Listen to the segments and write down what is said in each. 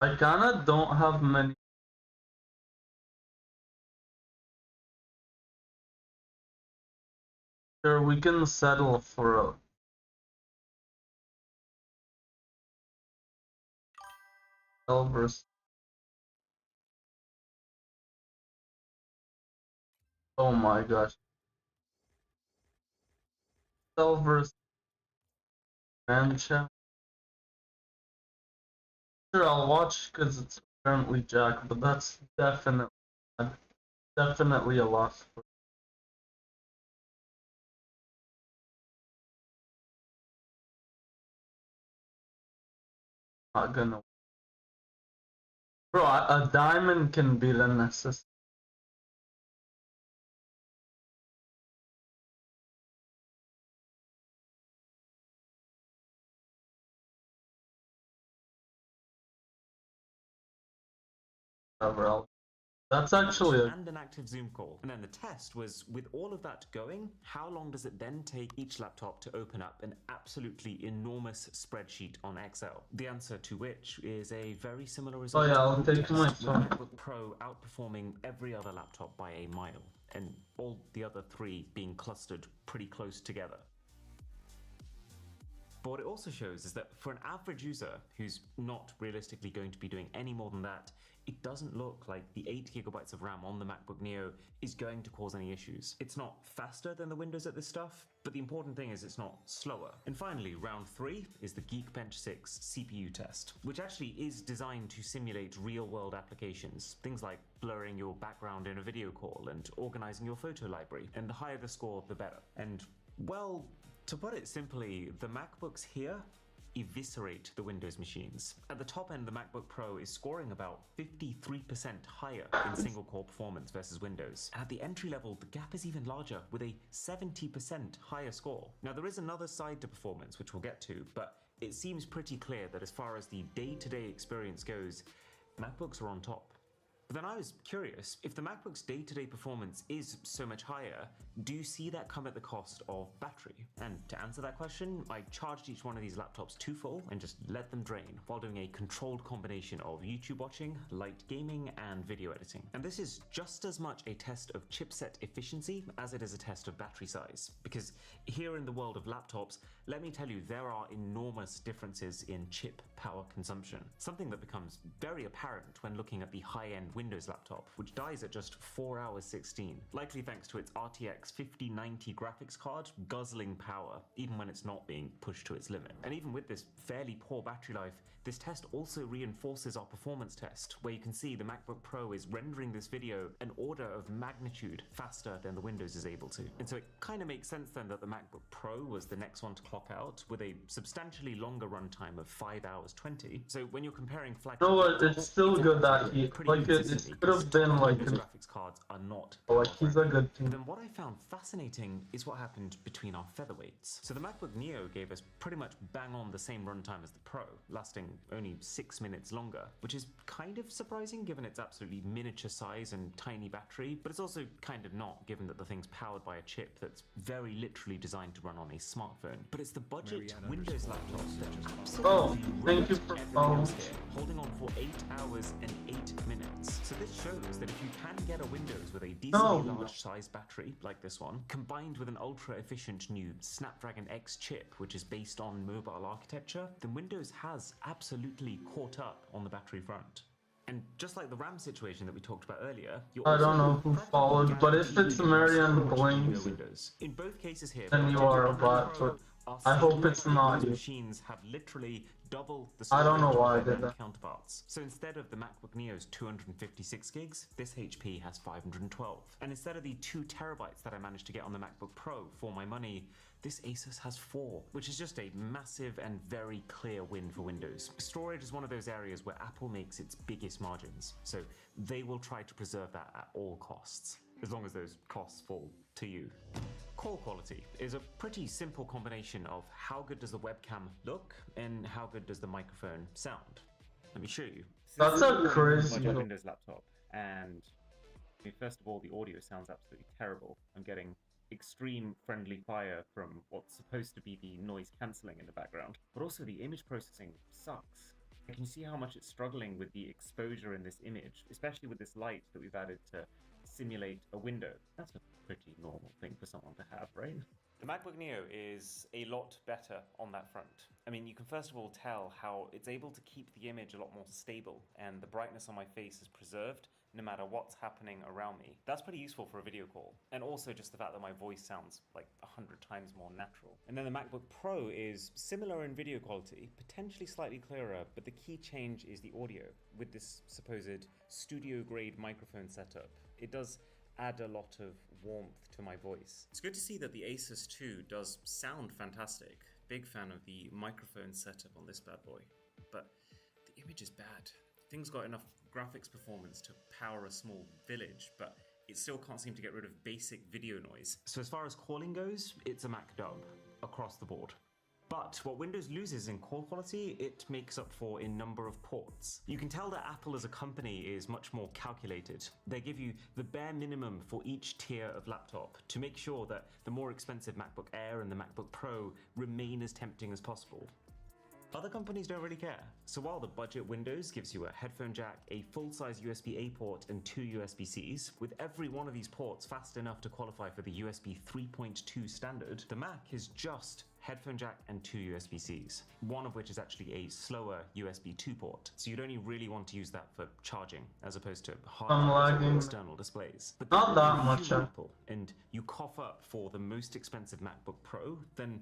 I kinda don't have many. Sure, we can settle for a silver. Oh my gosh. Silver mansion. Sure, I'll watch because it's currently Jack, but that's definitely a loss for not gonna. Bro, a diamond can be the necessary. That's actually a and an active Zoom call. And then the test was, with all of that going, how long does it then take each laptop to open up an absolutely enormous spreadsheet on Excel? The answer to which is a very similar result. Oh yeah, I'll to the take test, my with the phone. MacBook Pro outperforming every other laptop by a mile, and all the other three being clustered pretty close together. But what it also shows is that for an average user who's not realistically going to be doing any more than that, it doesn't look like the 8GB of RAM on the MacBook Neo is going to cause any issues. It's not faster than the Windows at this stuff, but the important thing is it's not slower. And finally, round 3 is the Geekbench 6 CPU test, which actually is designed to simulate real-world applications, things like blurring your background in a video call and organizing your photo library, and the higher the score, the better. And, well, to put it simply, the MacBooks here eviscerate the Windows machines. At the top end, the MacBook Pro is scoring about 53% higher in single-core performance versus Windows. And at the entry level, the gap is even larger, with a 70% higher score. Now, there is another side to performance, which we'll get to, but it seems pretty clear that as far as the day-to-day experience goes, MacBooks are on top. But then I was curious, if the MacBook's day-to-day performance is so much higher, do you see that come at the cost of battery? And to answer that question, I charged each one of these laptops to full and just let them drain while doing a controlled combination of YouTube watching, light gaming, and video editing. And this is just as much a test of chipset efficiency as it is a test of battery size. Because here in the world of laptops, let me tell you, there are enormous differences in chip power consumption. Something that becomes very apparent when looking at the high-end Windows laptop, which dies at just 4 hours 16, likely thanks to its RTX 5090 graphics card guzzling power, even when it's not being pushed to its limit. And even with this fairly poor battery life, this test also reinforces our performance test, where you can see the MacBook Pro is rendering this video an order of magnitude faster than the Windows is able to. And so it kind of makes sense then that the MacBook Pro was the next one to clock out, with a substantially longer runtime of 5 hours 20. So when you're comparing flagship You know what? laptops, It's still good that he like it could have been like Windows graphics cards are not he's a good but team. then what I found fascinating is what happened between our featherweights. So the MacBook Neo gave us pretty much bang on the same runtime as the Pro, lasting only 6 minutes longer, which is kind of surprising given its absolutely miniature size and tiny battery, but it's also kind of not given that the thing's powered by a chip that's very literally designed to run on a smartphone. But it's the budget Windows laptops that just absolutely Thank you wrecked for everything following. else here, holding on for 8 hours and 8 minutes. So this shows that if you can get a Windows with a decently large size battery like this one, combined with an ultra efficient new Snapdragon X chip, which is based on mobile architecture, then Windows has absolutely caught up on the battery front. And just like the RAM situation that we talked about earlier, you're I also don't know who followed, but if it's Marian Blinks, Windows. In both cases here, then you are a bot, but I hope it's not you. machines have literally double the I don't know why I of their did that. counterparts. So instead of the MacBook Neo's 256 gigs, this HP has 512. And instead of the 2 terabytes that I managed to get on the MacBook Pro for my money, this Asus has 4, which is just a massive and very clear win for Windows. Storage is one of those areas where Apple makes its biggest margins, so they will try to preserve that at all costs, as long as those costs fall to you. Call quality is a pretty simple combination of how good does the webcam look and how good does the microphone sound. Let me show you. That's a crazy. My Windows laptop, and I mean, first of all, the audio sounds absolutely terrible. I'm getting extreme friendly fire from what's supposed to be the noise cancelling in the background, but also the image processing sucks. I can see how much it's struggling with the exposure in this image, especially with this light that we've added to simulate a window. That's a pretty normal thing for someone to have, right? The MacBook Neo is a lot better on that front. I mean, you can first of all tell how it's able to keep the image a lot more stable, and the brightness on my face is preserved no matter what's happening around me. That's pretty useful for a video call. And also just the fact that my voice sounds like 100 times more natural. And then the MacBook Pro is similar in video quality, potentially slightly clearer, but the key change is the audio. With this supposed studio-grade microphone setup, it does add a lot of warmth to my voice. It's good to see that the Asus 2 does sound fantastic. Big fan of the microphone setup on this bad boy. But the image is bad. Thing's got enough graphics performance to power a small village, but it still can't seem to get rid of basic video noise. So as far as calling goes, it's a Mac dub across the board. But what Windows loses in call quality, it makes up for in number of ports. You can tell that Apple as a company is much more calculated. They give you the bare minimum for each tier of laptop to make sure that the more expensive MacBook Air and the MacBook Pro remain as tempting as possible. Other companies don't really care. So while the budget Windows gives you a headphone jack, a full-size USB-A port, and 2 USB-Cs, with every one of these ports fast enough to qualify for the USB 3.2 standard, the Mac is just headphone jack and 2 USB-Cs, one of which is actually a slower USB 2 port. So you'd only really want to use that for charging, as opposed to hard external displays. But Not that if much. you're Apple and you cough up for the most expensive MacBook Pro, then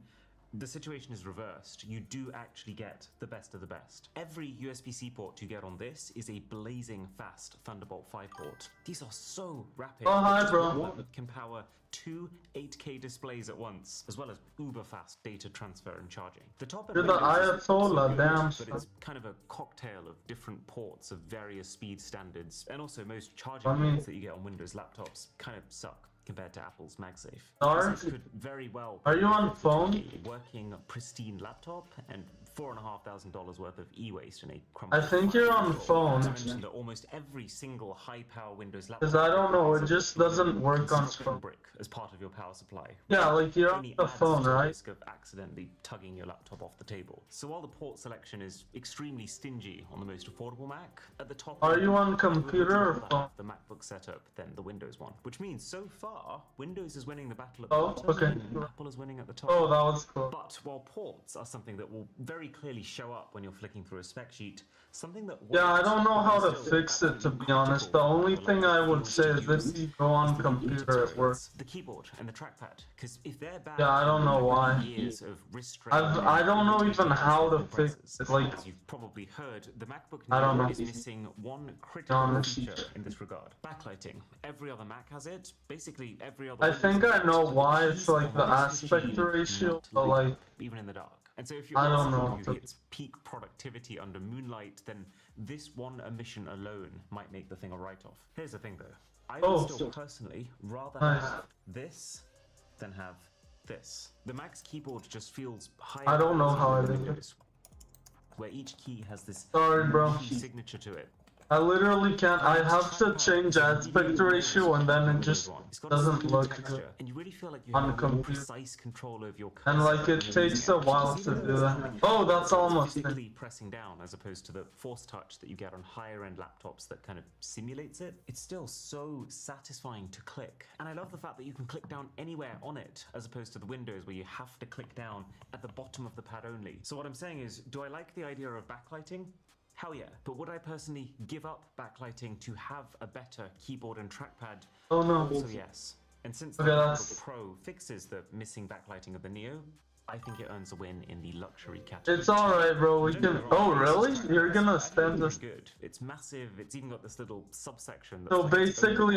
the situation is reversed. You do actually get the best of the best. Every USB-C port you get on this is a blazing fast Thunderbolt 5 port. These are so rapid. Oh, hi, that bro. one can power 2 8K displays at once, as well as uber fast data transfer and charging. The top You're the Ayatollah, damn but son. it's kind of a cocktail of different ports of various speed standards, and also most charging ports that you get on Windows laptops kind of suck compared to Apple's MagSafe. Sorry? This could very well Are you on phone? a working pristine laptop and $4,500 worth of e-waste in a I crumpled think you're on phone. Not to mention that almost every single high-power Windows laptop, Because I don't know, it just doesn't work on construction phone. brick as part of your power supply. Yeah, like you're on Only the adds phone, to the right? risk of accidentally tugging your laptop off the table. So while the port selection is extremely stingy on the most affordable Mac, at the top Are end, you on I'd computer or rather phone? have the MacBook setup than the Windows one. Which means so far, Windows is winning the battle at Oh, the bottom, okay. and Apple is winning at the top. Oh, that was cool. But while ports are something that will very clearly show up when you're flicking through a spec sheet, something that Yeah, I won't, don't know how but to is still fix it, to be absolutely honest. critical The only for thing I would feels say to is if use you go on the computer, it works. the keyboard and the trackpad, because if they're bad, Yeah, I don't know why. years of wrist strain I don't know and even how to compressors. fix it, like- As you've probably heard, the MacBook I don't Neo know. is missing one critical Honest. feature in this regard: backlighting. Every other Mac has it. Basically, every other. I Windows think has I it. know The why keys it's like the almost aspect key ratio, not but lit like, up, even in the dark. And so if you're I don't someone know. who hits peak productivity under moonlight, then this one omission alone might make the thing a write-off. Here's the thing though. I Oh. would still personally rather Nice. have this than have this. The Mac's keyboard just feels higher. I don't know how I than did it. Windows, where each key has this Sorry, bro. key signature to it. I literally can't. I have to change aspect ratio and then it just It's got a doesn't smooth look texture, good. and you really feel like you on have the more computer. precise control over your And cursor like it when takes you're a while using to it. do that. Oh, that's almost it. Physically pressing down as opposed to the force touch that you get on higher end laptops that kind of simulates it. It's still so satisfying to click. And I love the fact that you can click down anywhere on it as opposed to the Windows where you have to click down at the bottom of the pad only. So what I'm saying is, do I like the idea of backlighting? Hell yeah, but would I personally give up backlighting to have a better keyboard and trackpad? Oh no. Also yes. And since the Okay, MacBook that's- Pro fixes the missing backlighting of the Neo, I think it earns a win in the luxury category. It's alright, bro. We Don't get can. me wrong, Oh, it's really? just You're gonna nice. spend It's this. good. It's massive. It's even got this little subsection. So that's like its own basically,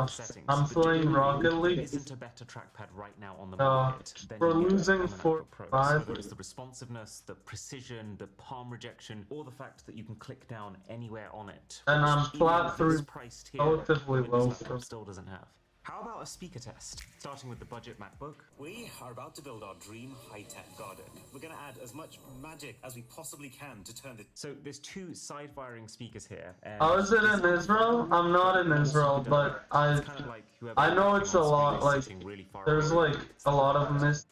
settings. I'm But playing genuinely, Rocket there League. isn't a better trackpad right now on the No, market than we're you get losing on the for MacBook Pro. So 5. whether it's the responsiveness, the precision, the palm rejection, or the fact that you can click down anywhere on it. And which I'm even flat at through this price tier, relatively Windows low, laptop so- still doesn't have. How about a speaker test? Starting with the budget MacBook. We are about to build our dream high-tech garden. We're going to add as much magic as we possibly can to turn the So there's two side-firing speakers here. And Oh, is it in Israel? I'm not in Israel, but it's kind of like whoever I know working it's a on lot, screen is like, sitting really far there's away. like a lot of mist.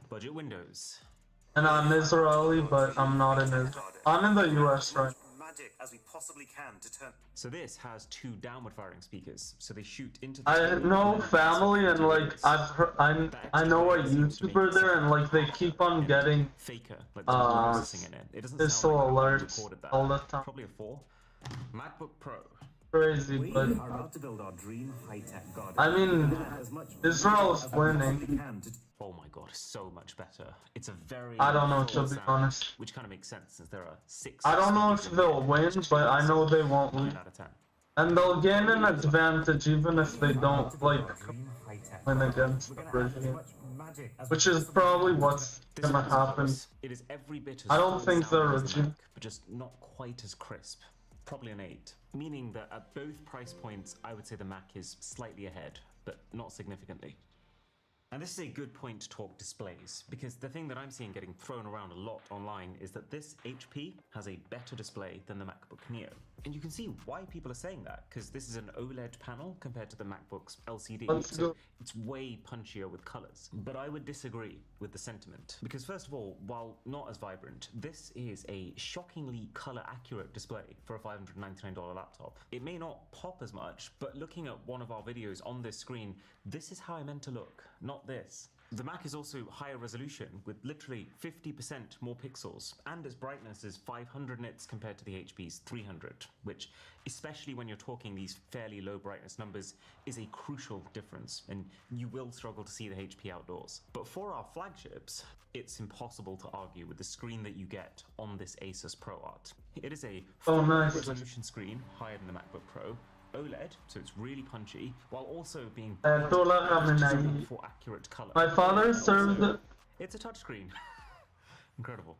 Budget Windows. And I'm Israeli, but I'm not in Israel. I'm in the US right now. Magic as we possibly can to turn. So this has two downward firing speakers, so they shoot into the I screen know and then family bounce and off like the I've heard, I know a YouTuber there and like they keep on getting faker, like there's more processing in it. It doesn't sound pistol like they alerts recorded that. all the time. Probably a 4. MacBook Pro. Crazy, We but are about to build our dream high-tech garden. I mean, As much Israel's as we possibly winning. can to Oh my god, so much better. It's a very I don't know, full to be sound, honest. which kind of makes sense since there are 6 I don't know if speakers in they'll it. win, but I know they won't 9 win. out of 10. And they'll gain an advantage even if they don't like dream high-tech win garden. against We're the gonna add as Brazilian. much magic as Which we is possibly probably can. what's This gonna one is happen. close. It is every bit as I don't full think sounding they're as the Regime. Mac, but just not quite as crisp. Probably an 8. Meaning that at both price points, I would say the Mac is slightly ahead, but not significantly. And this is a good point to talk displays, because the thing that I'm seeing getting thrown around a lot online is that this HP has a better display than the MacBook Neo. And you can see why people are saying that, because this is an OLED panel compared to the MacBook's LCD, Let's so go. it's way punchier with colors. But I would disagree with the sentiment, because first of all, while not as vibrant, this is a shockingly color accurate display for a $599 laptop. It may not pop as much, but looking at one of our videos on this screen, this is how I meant to look, not this. The Mac is also higher resolution with literally 50% more pixels, and its brightness is 500 nits compared to the HP's 300, which, especially when you're talking these fairly low brightness numbers, is a crucial difference, and you will struggle to see the HP outdoors. But for our flagships, it's impossible to argue with the screen that you get on this Asus ProArt. It is a Oh, full nice. resolution screen higher than the MacBook Pro, OLED, so it's really punchy, while also being Tola Khamenei. for accurate color. My father served it. It's a touchscreen. Incredible.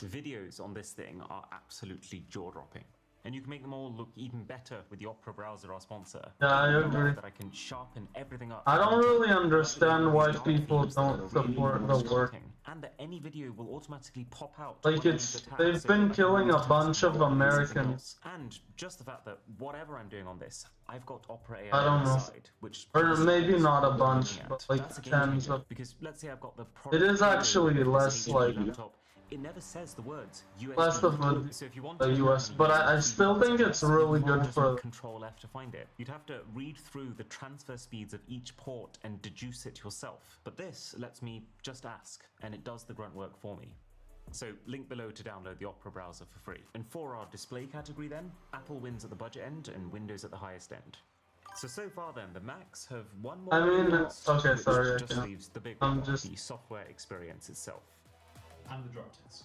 Videos on this thing are absolutely jaw-dropping. And you can make them all look even better with the Opera browser, our sponsor. Yeah, I agree. That I can sharpen everything up. I don't really understand why people don't support the work. And that any video will automatically pop out. Like when I it's, use the tab, they've so been I killing can a bunch of multitask Americans. and just the fact that whatever I'm doing on this, I've got Opera AI I don't on the know. side, which Or maybe not a bunch, looking but at. like That's a game tens changer, of. because let's say I've got the It is product actually logo of less this like laptop, it never says the words USB. less of the So if you want the to US, but I still think it's really you can't good just for. Control F to find it. You'd have to read through the transfer speeds of each port and deduce it yourself. But this lets me just ask, and it does the grunt work for me. So link below to download the Opera browser for free. And for our display category then, Apple wins at the budget end and Windows at the highest end. So far then, the Macs have one more. I mean, than lost, okay, which sorry, I just can't. leaves the big I'm one, just- the software experience itself. And the drug test.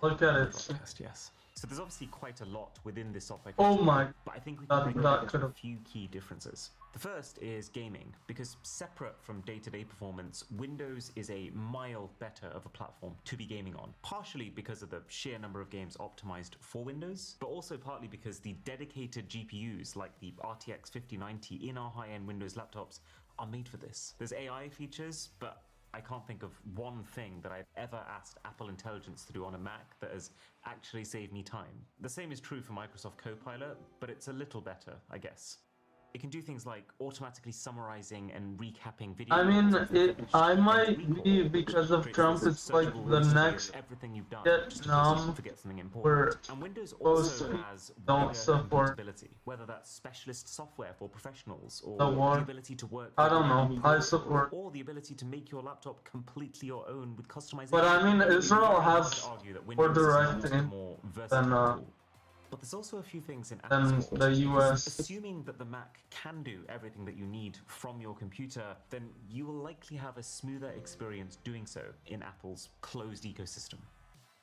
Look at it. Broadcast, yes. So there's obviously quite a lot within this software Oh category, my. but I think we can That- break it that down into a could've- few key differences. The first is gaming, because separate from day-to-day performance, Windows is a mile better of a platform to be gaming on. Partially because of the sheer number of games optimized for Windows, but also partly because the dedicated GPUs like the RTX 5090 in our high-end Windows laptops are made for this. There's AI features, but I can't think of one thing that I've ever asked Apple Intelligence to do on a Mac that has actually saved me time. The same is true for Microsoft Copilot, but it's a little better, I guess. It can do things like automatically summarizing and recapping video. I mean, calls it. which I creates might recall, be which because of creates Trump. this It's like searchable the history of next everything you've done, Vietnam just in case you forget something important. we're And Windows supposed also to has don't wider support compatibility, whether that's specialist software for professionals or the war. the ability to work. I with don't know. many I people, support. or the ability to make your laptop completely your own with customization. But I mean, It's Israel very hard has to argue that more Windows is direct just a more versatile tool. But there's also a few things in than Apple's the US. Assuming that the Mac can do everything that you need from your computer, then you will likely have a smoother experience doing so in Apple's closed ecosystem.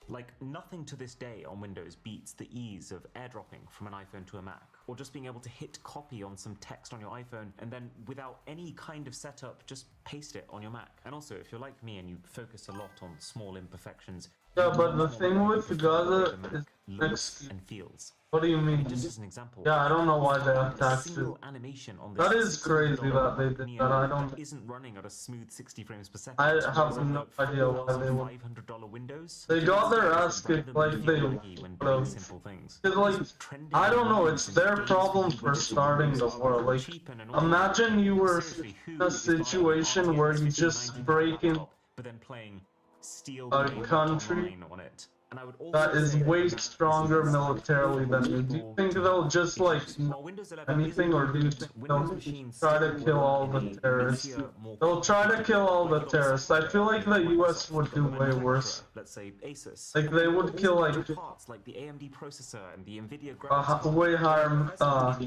Like, nothing to this day on Windows beats the ease of airdropping from an iPhone to a Mac, or just being able to hit copy on some text on your iPhone and then, without any kind of setup, just paste it on your Mac. And also, if you're like me and you focus a lot on small imperfections, Yeah, you but will the more thing likely with to enjoy Gaza the Mac is looks next. and feels. What do you mean? Just as an example, Yeah, I don't know why they have a taxed it. single animation on That this is crazy $600 that they did Neo that. I don't. isn't running at a smooth 60 frames per second. I whereas have on no the idea why they would. $500 Windows, They got their it's ass kicked randomly like they laggy when doing would've. simple things. Cause like, It's trending I don't know. on It's Windows their and problem games for with starting the Windows war. are Like, cheap and annoying. imagine you were Seriously, who in a is buying an situation where you RTX just 5090 break in. laptop, but then playing steal a the country online on it. And I would also that is say that way the map stronger is militarily than you. Do you think they'll just like while Windows 11 anything, or do you think Windows they'll machines try to still kill work all in the a terrorists? messier, more They'll try to complicated kill all way. the Like, you've got terrorists. I feel like the Microsoft, US would do you've got way manufacturer, worse. Let's say Asus. Like they would kill like parts like the AMD processor and the Nvidia graphics way higher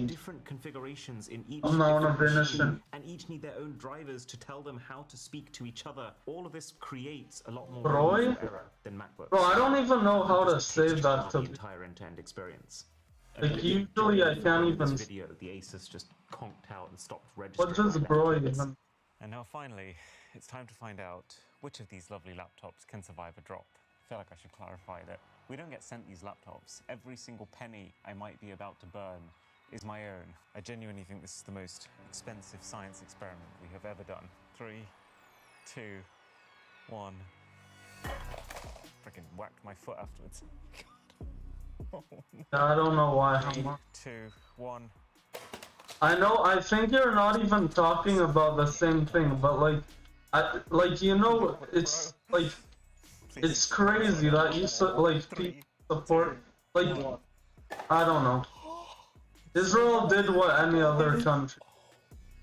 different configurations in each amount of different machine, innocent. and each need their own drivers to tell them how to speak to each other. All of this creates a lot more Roy? room for error than MacBooks. Bro, I don't even know how to Just save pitch that the to. entire end-to-end experience. Like usually I can't In even. this video, the Asus just conked out and stopped registering. What does bro even? And now finally, it's time to find out which of these lovely laptops can survive a drop. I feel like I should clarify that we don't get sent these laptops. Every single penny I might be about to burn is my own. I genuinely think this is the most expensive science experiment we have ever done. 3, 2, 1. Freaking whacked my foot afterwards. I don't know why. 3, 2, 1. I think you're not even talking about the same thing, but like you know, it's like it's crazy that you people support like I don't know. Israel did what any other country.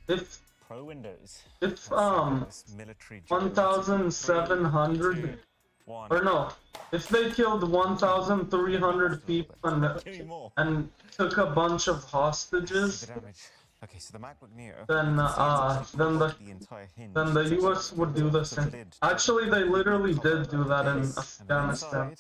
If Pro Windows. if This military 1,700 2, 1. or no, if they killed 1,300 people Give me more. and took a bunch of hostages, The damage. Okay, so the MacBook Neo. then the entire hinge. then the US would do the same. Actually, they literally did do that in Afghanistan.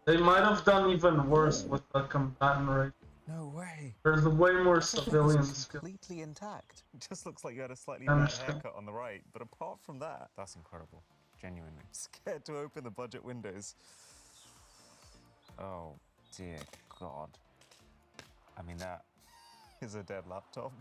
They might have done even worse with the combatant rate. No way. There's way more It's civilians killed. completely intact. It just looks like you had a slightly I'm bad sure. haircut on the right, but apart from that, that's incredible. Genuinely. Scared to open the budget windows. Oh dear God. I mean, that is a dead laptop.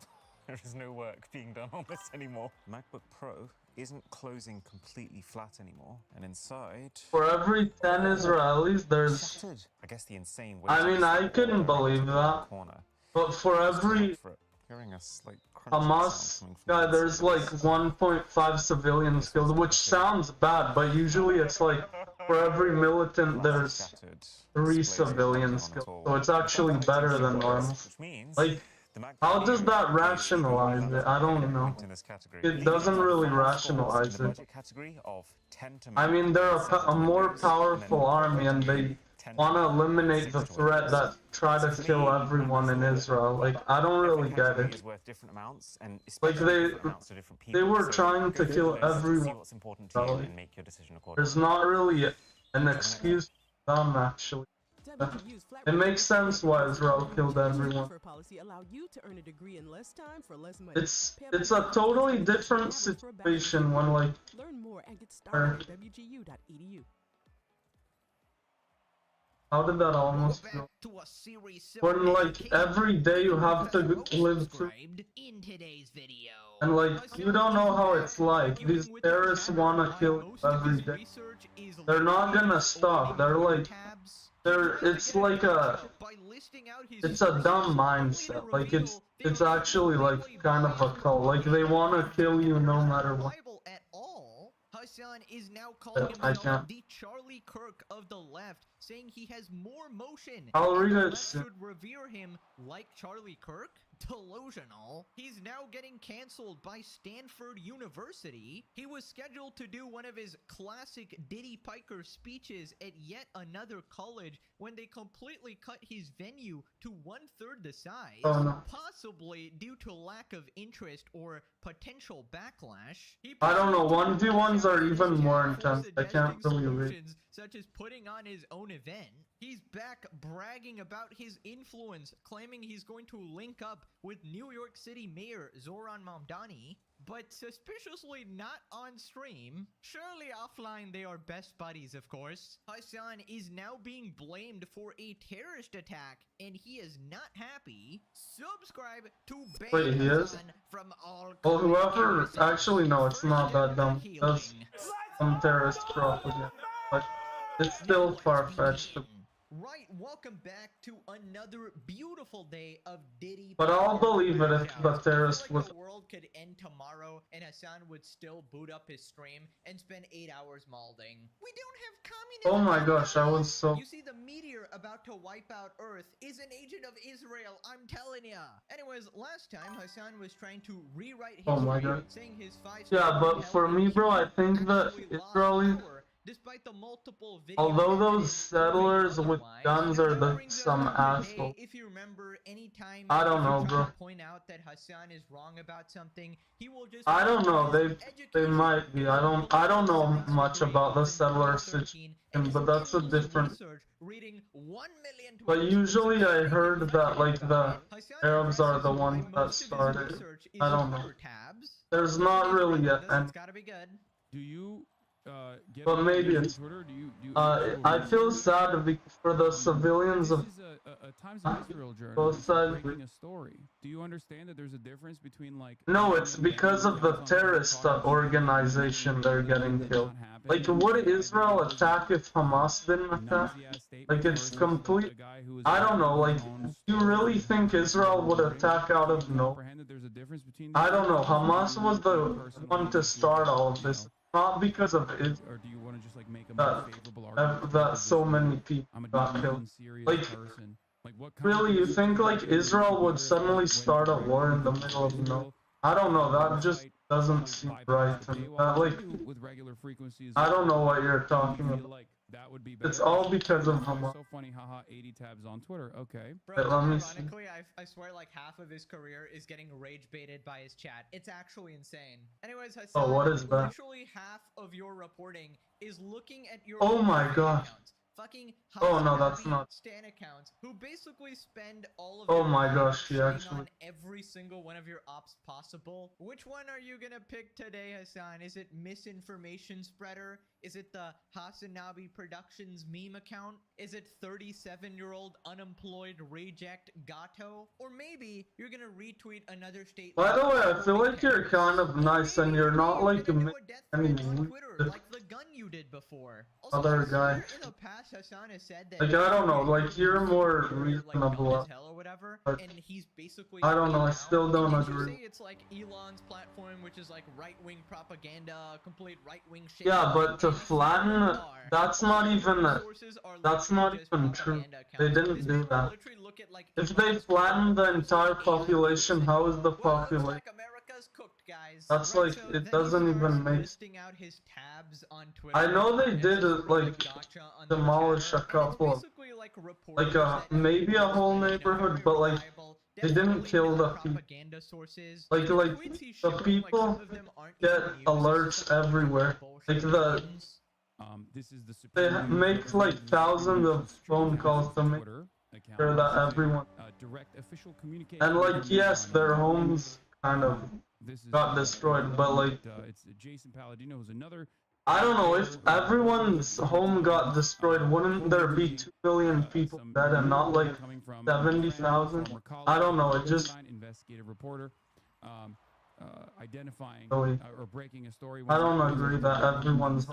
There is no work being done on this anymore. MacBook Pro isn't closing completely flat anymore, and inside, For every 10 Israelis, there's. shattered. I guess the insane weight. I mean, I couldn't believe that. Corner. But for every For it. Hearing a slight crunching sound Hamas coming from guy, the there's inside. like 1.5 civilians killed, which sounds bad, but usually it's like for every militant, there's Shattered, 3 displays civilians not on at killed. all. So it's actually better than normal. Which means Like, the MacBook how does Neo that is rationalize it? I don't know. in this category. It doesn't really Scores rationalize in the it. budget category of 10 to I mean, they're seven a more Windows, powerful and then army, and they 10 want to eliminate the 6 to threat Windows. that try to kill everyone in Israel. Like, I don't Every really get category it. is worth different amounts, and Like, especially different amounts to different people. They were So trying to go through kill the list, see everyone. what's important to you, Probably. and make your decision accordingly. There's not really an excuse for them, actually. It makes sense why Israel killed everyone. It's a totally different situation when like Learn more and get Or- started at wgu.edu. how did that almost feel? When like every day you have to live through, in today's video. and like you don't know how it's like. These terrorists wanna kill you every day. They're not gonna stop. They're like it's like it's a dumb mindset. Like it's actually like kind of a cult. Like they wanna kill you no matter what. At all. Hassan is now calling I himself can't. the Charlie Kirk of the left, saying he has more motion. I'll and read the it left soon. should revere him like Charlie Kirk. Delusional. He's now getting canceled by Stanford University. He was scheduled to do one of his classic Diddy Piker speeches at yet another college when they completely cut his venue to 1/3 the size, Oh, no. possibly due to lack of interest or potential backlash. I don't know, 1v1s are even more intense. I can't Suggesting really read. solutions such as putting on his own event. He's back bragging about his influence, claiming he's going to link up with New York City Mayor Zoran Mamdani, but suspiciously not on stream. Surely offline they are best buddies, of course. Hassan is now being blamed for a terrorist attack, and he is not happy. Subscribe to ban Wait, he is? Hassan from all Well, whoever content. actually no, it's not that dumb. Healing. That's some terrorist propaganda, but it's still far-fetched. Right, welcome back to another beautiful day of Diddy. But I'll believe it if the terrorist like was. the world could end tomorrow and Hassan would still boot up his stream and spend 8 hours malding. We don't have communism. Oh my gosh, I was so. You see, the meteor about to wipe out Earth is an agent of Israel, I'm telling ya. Anyways, last time Hassan was trying to rewrite history, Oh my God. saying his 5 Yeah, but for me, bro, I think that Israelis. Despite the multiple videos Although those evidence settlers with otherwise, guns are that the brings us some up to today. asshole. If you remember, anytime I don't know, you bro. try to point out that Hassan is wrong about something, he will just. I don't know. They Education might be. I don't know much about the settler situation, but that's a different. Research reading 1 million But usually I heard that like the Hassan Arabs are the addresses ones why that most of his started. research is I don't in know. Twitter tabs. There's not really a, and It's gotta be good. Do you get But on maybe it's. Twitter? Do you I feel sad for the civilians This of is a Times of Israel both journalist sides. breaking a story. Do you understand that there's a difference between like? No, it's because of the terrorist organization they're getting killed. Like, would Israel attack if Hamas didn't attack? Like, it's complete. I don't know. Like, do you really think Israel would attack out of nowhere? I don't know. Hamas was the one to start all of this. Not because of it. Or do you want to just like make a That- more favorable argument? That so many people I'm a got deep killed. and serious Like, person. Like, what kind really, of you think like Israel would suddenly start a war in the middle of nowhere? I don't know. That just doesn't seem right to me. Like, with regular frequencies. I don't know what you're talking feel about. like that would be It's better? all because of Hamas. So funny, haha. 80 tabs on Twitter. Okay. Bro, Wait, let me see. ironically, I swear like half of his career is getting rage baited by his chat. It's actually insane. Anyways, Hassan, Oh, what is that? literally half of your reporting is looking at your Oh own my fan God. accounts. Fucking Oh, no, that's Hassan not- Stan accounts who basically spend all of Oh their my time gosh, he shitting actually- on every single one of your ops possible. Which one are you gonna pick today, Hassan? Is it misinformation spreader? Is it the Hasanabi Productions meme account? Is it 37-year-old unemployed reject Gato? Or maybe you're gonna retweet another state. By the way, I feel like you're kind of nice and you're not like a making any on weird Twitter, like the gun you did before. Also, other I guy. swear in the past, Hassan has said that Like, I don't know, like, you're more like, dumb reasonable. as hell or whatever, But and he's basically I don't know, I now. still don't Did you agree. say it's like Elon's platform, which is like right-wing propaganda, complete right-wing shit? Yeah, but to And flatten, that's not even a, sources are that's literally not just even true. propaganda They accounts. didn't This do man will that. literally look at, like, If they Elon's flattened the Twitter, entire Elon population, Musk, how is the well, looks population? like America's cooked, guys. That's Right, like, so it then he doesn't even starts make. listing out his tabs on Twitter. I know they and did just it, like, gotcha on their demolish channel, a and it's couple of, basically like like reporters a, that maybe a whole very neighborhood, but like, reliable, they didn't definitely kill the not people. propaganda sources. Like, The like, tweets he's the showing, like, people some of them aren't get even news, alerts it's just everywhere. bullshit Like, the, news. This is the they Supreme Leader make of like Freedom thousands of phone calls to make Twitter account. sure that This is a, everyone. direct official communication And like, from yes, Elon. their homes kind of This is, got destroyed, but like, it's Jason Palladino, who's another. I don't know, if everyone's home got destroyed, wouldn't there be 2 billion people some dead and not like coming from 70,000? former colleague, I don't know, it just, Einstein, investigative reporter, identifying Really? or breaking a story. I don't agree that everyone's,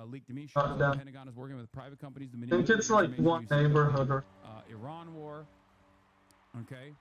Leaked to me Shut shows that the down. Pentagon is working with private companies to I think manipulate it's like information one used in neighborhood or, Iran war. Okay.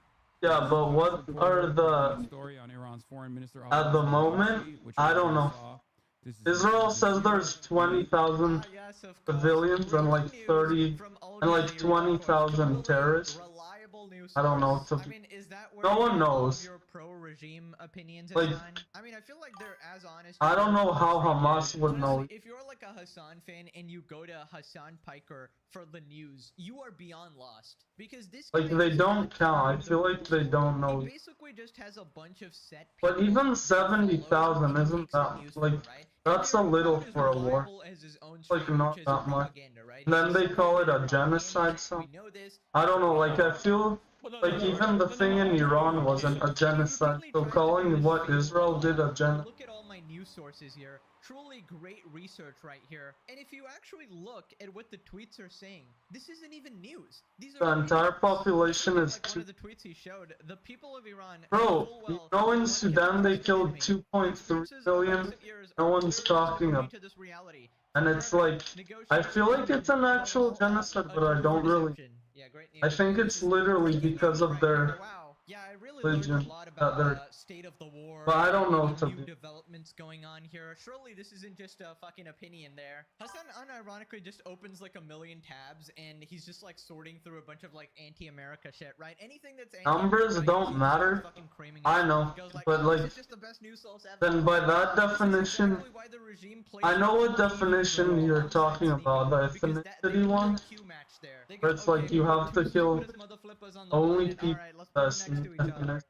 yeah, but what are the, Story on Iran's foreign minister at the moment, which I we don't know. saw. This is Israel says there's 20,000 Yes, of course. civilians and like Breaking 30 news from Al and like Jazeera, 20,000 totally terrorists. reliable news I don't know, source. it's a- I mean, is that where no you one get all of knows. your pro-regime opinions, Like, Hassan? I mean, I feel like they're as honest. I as don't know how Hassan Hamas is. would know. Honestly, if you're like a Hassan fan and you go to Hassan Piker for the news, you are beyond lost because this Like, guy they is don't not count, I the feel like they don't know. He basically just has a bunch of set But people even that follow him 70,000 and he isn't makes that, it useful, like, right? that's a And little Iran is for a war. reliable as his own Like, stream, not which is that much. propaganda, right? And then He's they just call it a propaganda. genocide We song. know this. I don't know, like, I feel like even the thing in Iran wasn't a genocide, so calling what Israel did a genocide. Look at all my news sources here. Truly great research right here. And if you actually look at what the tweets are saying, this isn't even news. These The are entire reports. population is Like one too. of the tweets he showed, the people of Iran. Bro, full you well know in what Sudan they Iran's killed enemy. 2.3 Sources of million? recent years No are one's clearly talking pointing of. to this reality. And it's like, I feel like it's an actual genocide, but I don't really. Yeah, great I news. think it's literally because of their Wow. Yeah, I really learned a religion lot that about they're. state of the war. But I don't know and to new be. developments going on here. Surely this isn't just a fucking opinion there. Hassan unironically just opens like a million tabs and he's just like sorting through a bunch of like anti-America shit, right? Anything that's Numbers anti-America, don't he's just matter. fucking creaming I it. know, He goes but "Oh, this like, is just the best news source ever." then by that This is definition, exactly why the regime plays I know what the definition you're talking about, the because they ethnicity do a one, Q match there. They where go, it's like "Okay, you have two to kill stupidest motherflippers on the only planet. people Alright, let's put that's them next to each other."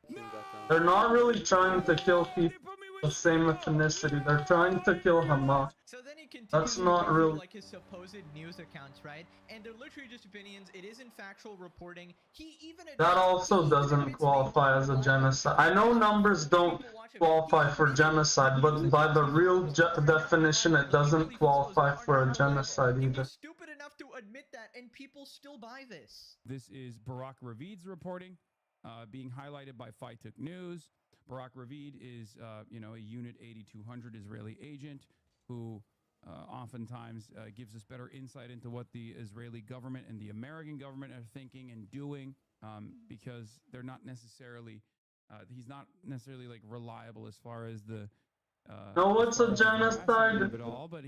They're not really trying to kill people the same ethnicity. They're trying to kill Hamas. So then he continues That's to not go through, really. like his supposed news accounts, right? And they're literally just opinions. It isn't factual reporting. He even That also doesn't qualify as a genocide. I know numbers don't qualify for genocide, but by the real definition, it doesn't qualify for a genocide either. Stupid enough to admit that, and people still buy this. This is Barak Ravid's reporting, being highlighted by Faituk News. Barak Ravid is, a Unit 8200 Israeli agent who oftentimes gives us better insight into what the Israeli government and the American government are thinking and doing, because they're not necessarily, he's not necessarily like reliable as far as the. No, what's a genocide?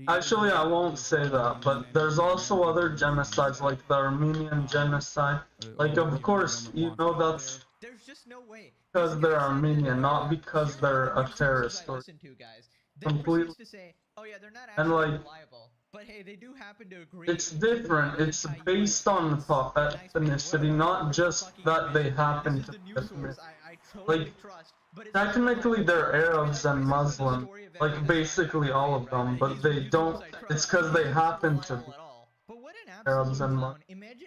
Actually, I won't say that, but there's also other genocides, like the Armenian genocide. Like, of course, you know that's There's just no way. because they're Armenian, not because they're a terrorist or Listen to, guys. They completely. proceeds to say, "Oh yeah, they're not And, actually like, reliable, but hey, they do happen to agree." It's different. It's based on ethnicity, not just that they happen to be ethnic. Like, technically they're Arabs and Muslim, like basically all of them, but they don't. It's because they happen to be Arabs and Muslim.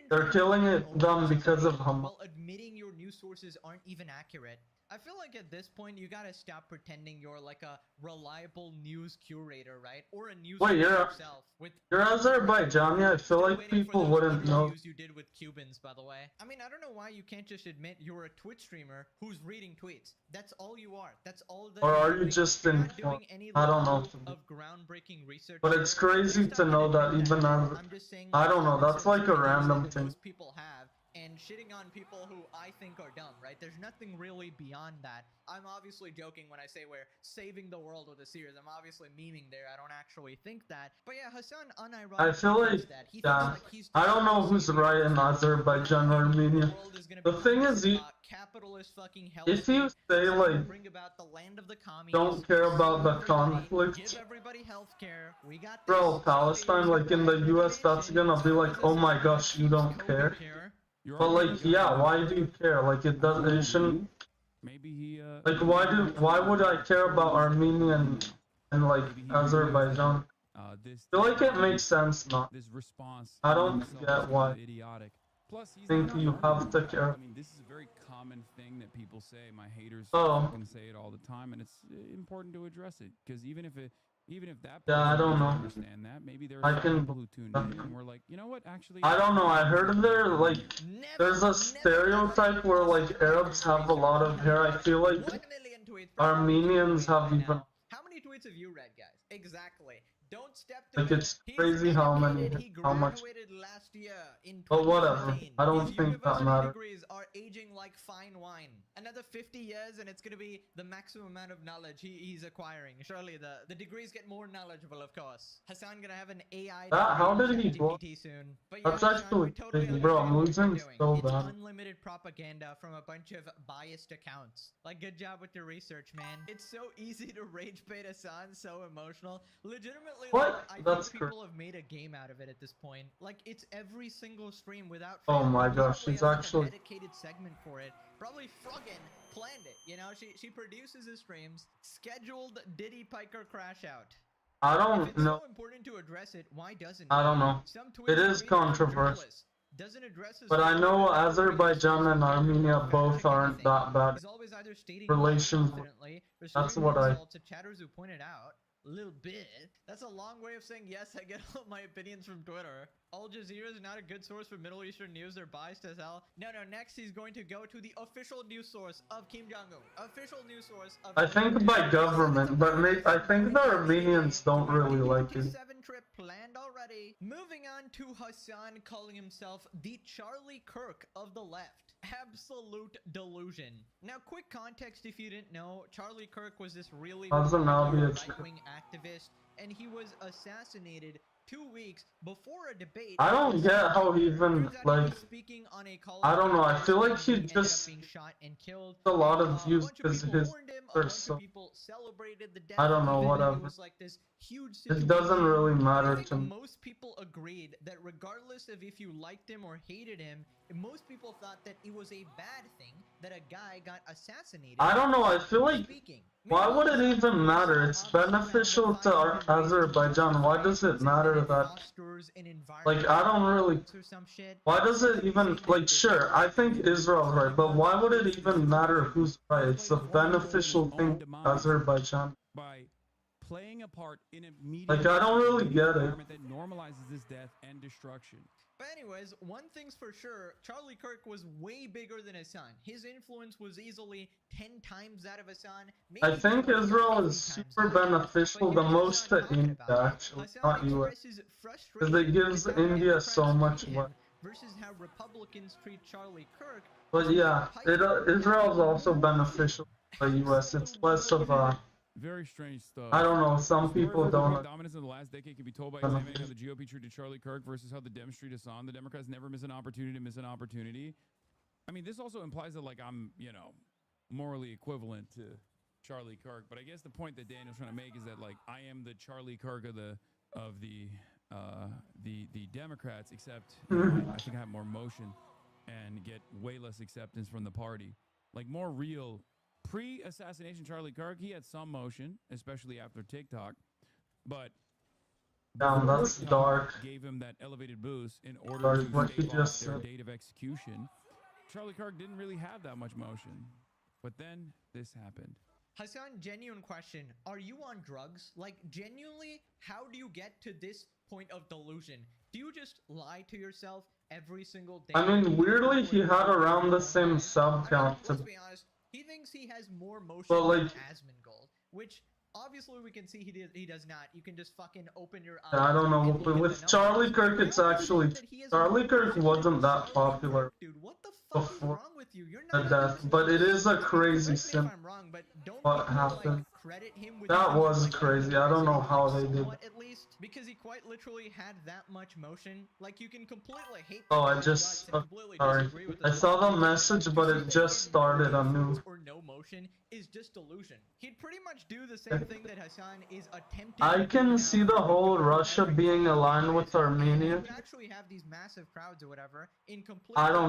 They're killing them because of Hamas. While admitting your news sources aren't even accurate. I feel like at this point you gotta stop pretending you're like a reliable news curator, right? Or a news Wait, yourself. you're Azerbaijani? I feel like people wouldn't know. You did with Cubans, by the way. I mean, I don't know why you can't just admit you're a Twitch streamer who's reading tweets. That's all you are. That's all that. Or are you just informed? I don't know. Of groundbreaking research. But it's crazy to know that even as I don't know. That's like a random thing. People have. And shitting on people who I think are dumb, right? There's nothing really beyond that. I'm obviously joking when I say we're saving the world with a series. I'm obviously memeing there. I don't actually think that. But yeah, Hassan unironically I feel like, yeah, I don't know who's right in Azerbaijan or Armenia. The thing is, if you say, like, don't care about the conflict, bro, Palestine, like in the US, that's gonna be like, oh my gosh, you don't care. But like, yeah, why do you care? Like, it doesn't, it shouldn't. Like, why would I care about Armenia and like Azerbaijan? I feel like it makes sense now. I don't get why. I think you have to care. I mean, this is a very common thing that people say. My haters Oh. can say it all the time, and it's important to address it because even if that Yeah, I don't doesn't know. understand that, maybe there I are can- people who tuned in and were like, you know what, actually, I don't know, I heard there's a stereotype where like Arabs have a lot of hair. I feel like Armenians have even. How many tweets have you read, guys? Exactly. Don't step Like, it's crazy how much. last year in But whatever. 2018. I don't His think that university matters. degrees are aging like fine wine. Another 50 years and it's gonna be the maximum amount of knowledge he's acquiring. Surely the degrees get more knowledgeable, of course. Hassan gonna have an AI How did he blow? GPT soon. But yeah, That's Hassan, actually we totally crazy, bro. I'm understand what losing you're so doing. It's bad. unlimited propaganda from a bunch of biased accounts. Like, good job with your research, man. It's so easy to rage bait Hassan, so emotional. Legitimately, What? like, I That's think people have made a game out of it at this point. Like, it's every single stream without Oh fail. my He gosh, probably she's has, like, a actually- dedicated segment for it. Probably Froggen planned it, you know? She produces his streams, scheduled Diddy Piker crash out. I If don't it's know. so important to address it, why doesn't I it? don't know. Some It tweets is are made by controversial. journalists. Doesn't address his But I know Azerbaijan and Armenia both aren't that bad. He's always either stating Relations. confidently or That's showing what I. results that chatters who pointed out. A little bit. That's a long way of saying yes. I get all my opinions from Twitter. Al Jazeera is not a good source for Middle Eastern news. They're biased as hell. No, next he's going to go to the official news source of Kim Jong-un. Official news source of I Kim think Jong-un. by government, but I think the Armenians don't really like it. 7 trip planned already. Moving on to Hassan calling himself the Charlie Kirk of the left. Absolute delusion. Now, quick context if you didn't know, Charlie Kirk was this really Hassan popular Albert. right-wing activist, and he was assassinated 2 weeks before a debate. I don't get how he even, Turns out he like, was speaking on a college I don't know, I feel like campus he and ended up just being shot and killed. a lot of A views bunch of because people his mourned him, a bunch person. of people celebrated the death I don't know, of him, and whatever. It was like this huge It doesn't situation. really But I matter think to me. most people agreed that regardless of if you liked him or hated him, most people thought that it was a bad thing that a guy got assassinated. I don't know, I feel for like, speaking. why would it even matter? It's beneficial to Azerbaijan. Why does it matter that, like, I don't really, or some shit. why does it even, like, sure, I think Israel's right, but why would it even matter who's right? It's a beneficial thing to Azerbaijan. By playing a part in a media Like, I don't really get it. environment that normalizes this death and destruction. But anyways, one thing's for sure, Charlie Kirk was way bigger than Hassan. His influence was easily 10 times that of Hassan. I maybe think 20 or Israel 50 is times super that. beneficial, But the here's most to Hassan India, talking about it. actually, Hassan not US. expresses Because frustration it gives with how India Democrats so much treat him wealth. versus how Republicans treat Charlie Kirk. But yeah, Israel's also beneficial to the US. It's less of a, Very strange stuff. I don't know, some The story people of don't. dominance in the last decade can be told by examining how the GOP treated Charlie Kirk versus how the Dems treat Hassan. The Democrats never miss an opportunity to miss an opportunity. I mean, this also implies that, like, I'm, morally equivalent to Charlie Kirk. But I guess the point that Daniel's trying to make is that, like, I am the Charlie Kirk of the Democrats, except I think I have more motion and get way less acceptance from the party. Like, more real. Pre-assassination Charlie Kirk, he had some motion, especially after TikTok, but Damn, that's TikTok dark. gave him that elevated boost in order Dark, to what you stave just off their said. date of execution. Charlie Kirk didn't really have that much motion, but then this happened. Hassan, genuine question. Are you on drugs? Like, genuinely, how do you get to this point of delusion? Do you just lie to yourself every single day? I mean, weirdly, he had around the same sub count Let's to, be honest. He thinks he has more motion But, than like- Asmongold, which obviously we can see he does not. You can just fucking open your eyes. I don't know, and look but at with the Charlie numbers. Kirk, it's How is it actually, that he has Charlie more Kirk motion wasn't than that popular Dude, what the fuck is before wrong with you? You're the not death, but it is a crazy Correct me sin. if I'm wrong, but don't what people, happened. Like, credit him with That being, was like, crazy. I don't know how they did somewhat that. at least because he quite literally had that much motion. Like, you can completely hate Oh, the I guy's just, guts and completely sorry. disagree with I his saw the politics, message, but it just started anew. or no motion is just delusion. He'd pretty much do the same thing that Hassan is attempting. I to do can now see the whole Russia being aligned with and Armenia. he would actually have these massive crowds or whatever in completely I don't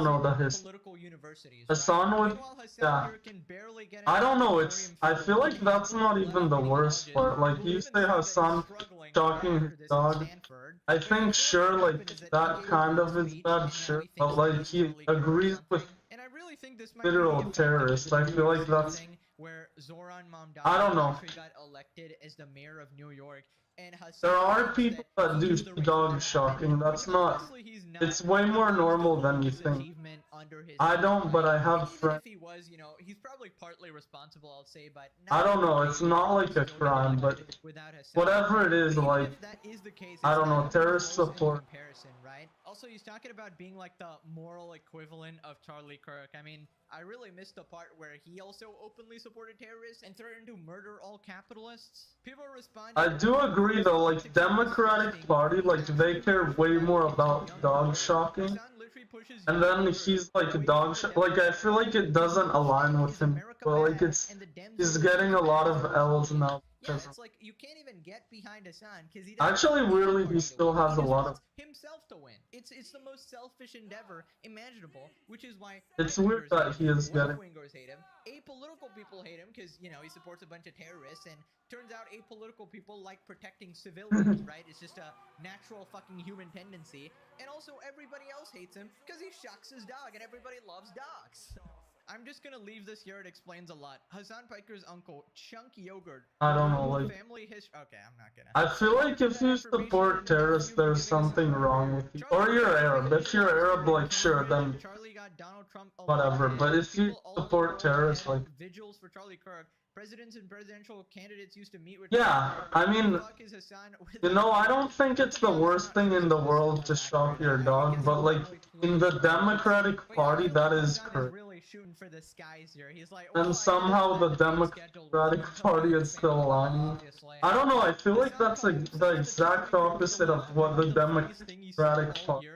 know the history. political universities. Hassan right? would, Meanwhile, Hassan yeah. here can barely get I an don't know, auditorium I full feel of like that's not even the left-leaning worst colleges part. Like, who you even say said that he's Hassan struggling shocking after his this at dog. Stanford. I But think, what sure, happened like, is that that he gave kind a of is speech, bad, and now sure, he but, thinks like, he's he Charlie Kirk or agrees something. with And I really think this might be literal the effect of terrorists. I the feel like New that's, thing where Zoran Mamdani I don't know. actually got elected as the mayor of New York, and Hassan There are thinks people that do he's the reason dog that happened, shocking. That's which not, honestly he's not. it's way He more used normal all than you his think. achievement under his I own don't, but reign. I have Even friends. if he was, he's probably partly responsible, I'll say, but I don't know, not it's not like a still crime, but elected without Hassan. whatever it is, But even like, if that is the case, I it's don't know, not terrorist close in support. comparison, right? Also, he's talking about being like the moral equivalent of Charlie Kirk. I mean, I really missed the part where he also openly supported terrorists and threatened to murder all capitalists. People respond. I do agree though, like, Democratic Party, like, they care way more about dog shocking. And then he's like a dog shot. Like, I feel like it doesn't align with him. But, like, he's getting a lot of L's now. Yeah, Because it's like you can't even get behind Hassan because he actually, weirdly, he still has a lot of. himself to win. It's the most selfish endeavor imaginable, which is why It's weird that he is getting. left-wingers hate him, apolitical people hate him because he supports a bunch of terrorists, and turns out apolitical people like protecting civilians, right? It's just a natural fucking human tendency, and also everybody else hates him because he shocks his dog, and everybody loves dogs. I'm just gonna leave this here. It explains a lot. Hassan Piker's uncle, Chunk Yogurt. I don't know, like, Family history. Okay, I'm not gonna. I feel like if you support terrorists, there's something wrong with you. Or you're Arab. If you're Arab, like, sure, then Charlie got Donald Trump whatever. elected. But if you People all over the support world terrorists, had like, vigils for Charlie Kirk. Presidents and presidential candidates used to meet with. yeah, Charlie Kirk. I mean, The fuck is Hassan with you know, I don't think it's the worst thing in the world to shock your dog, but like, in the Democratic Party, that is Hassan correct. really shooting for the skies here. He's like, And somehow the Democratic Party is still lying. I don't know, I feel like that's the exact opposite of what the Democratic Party,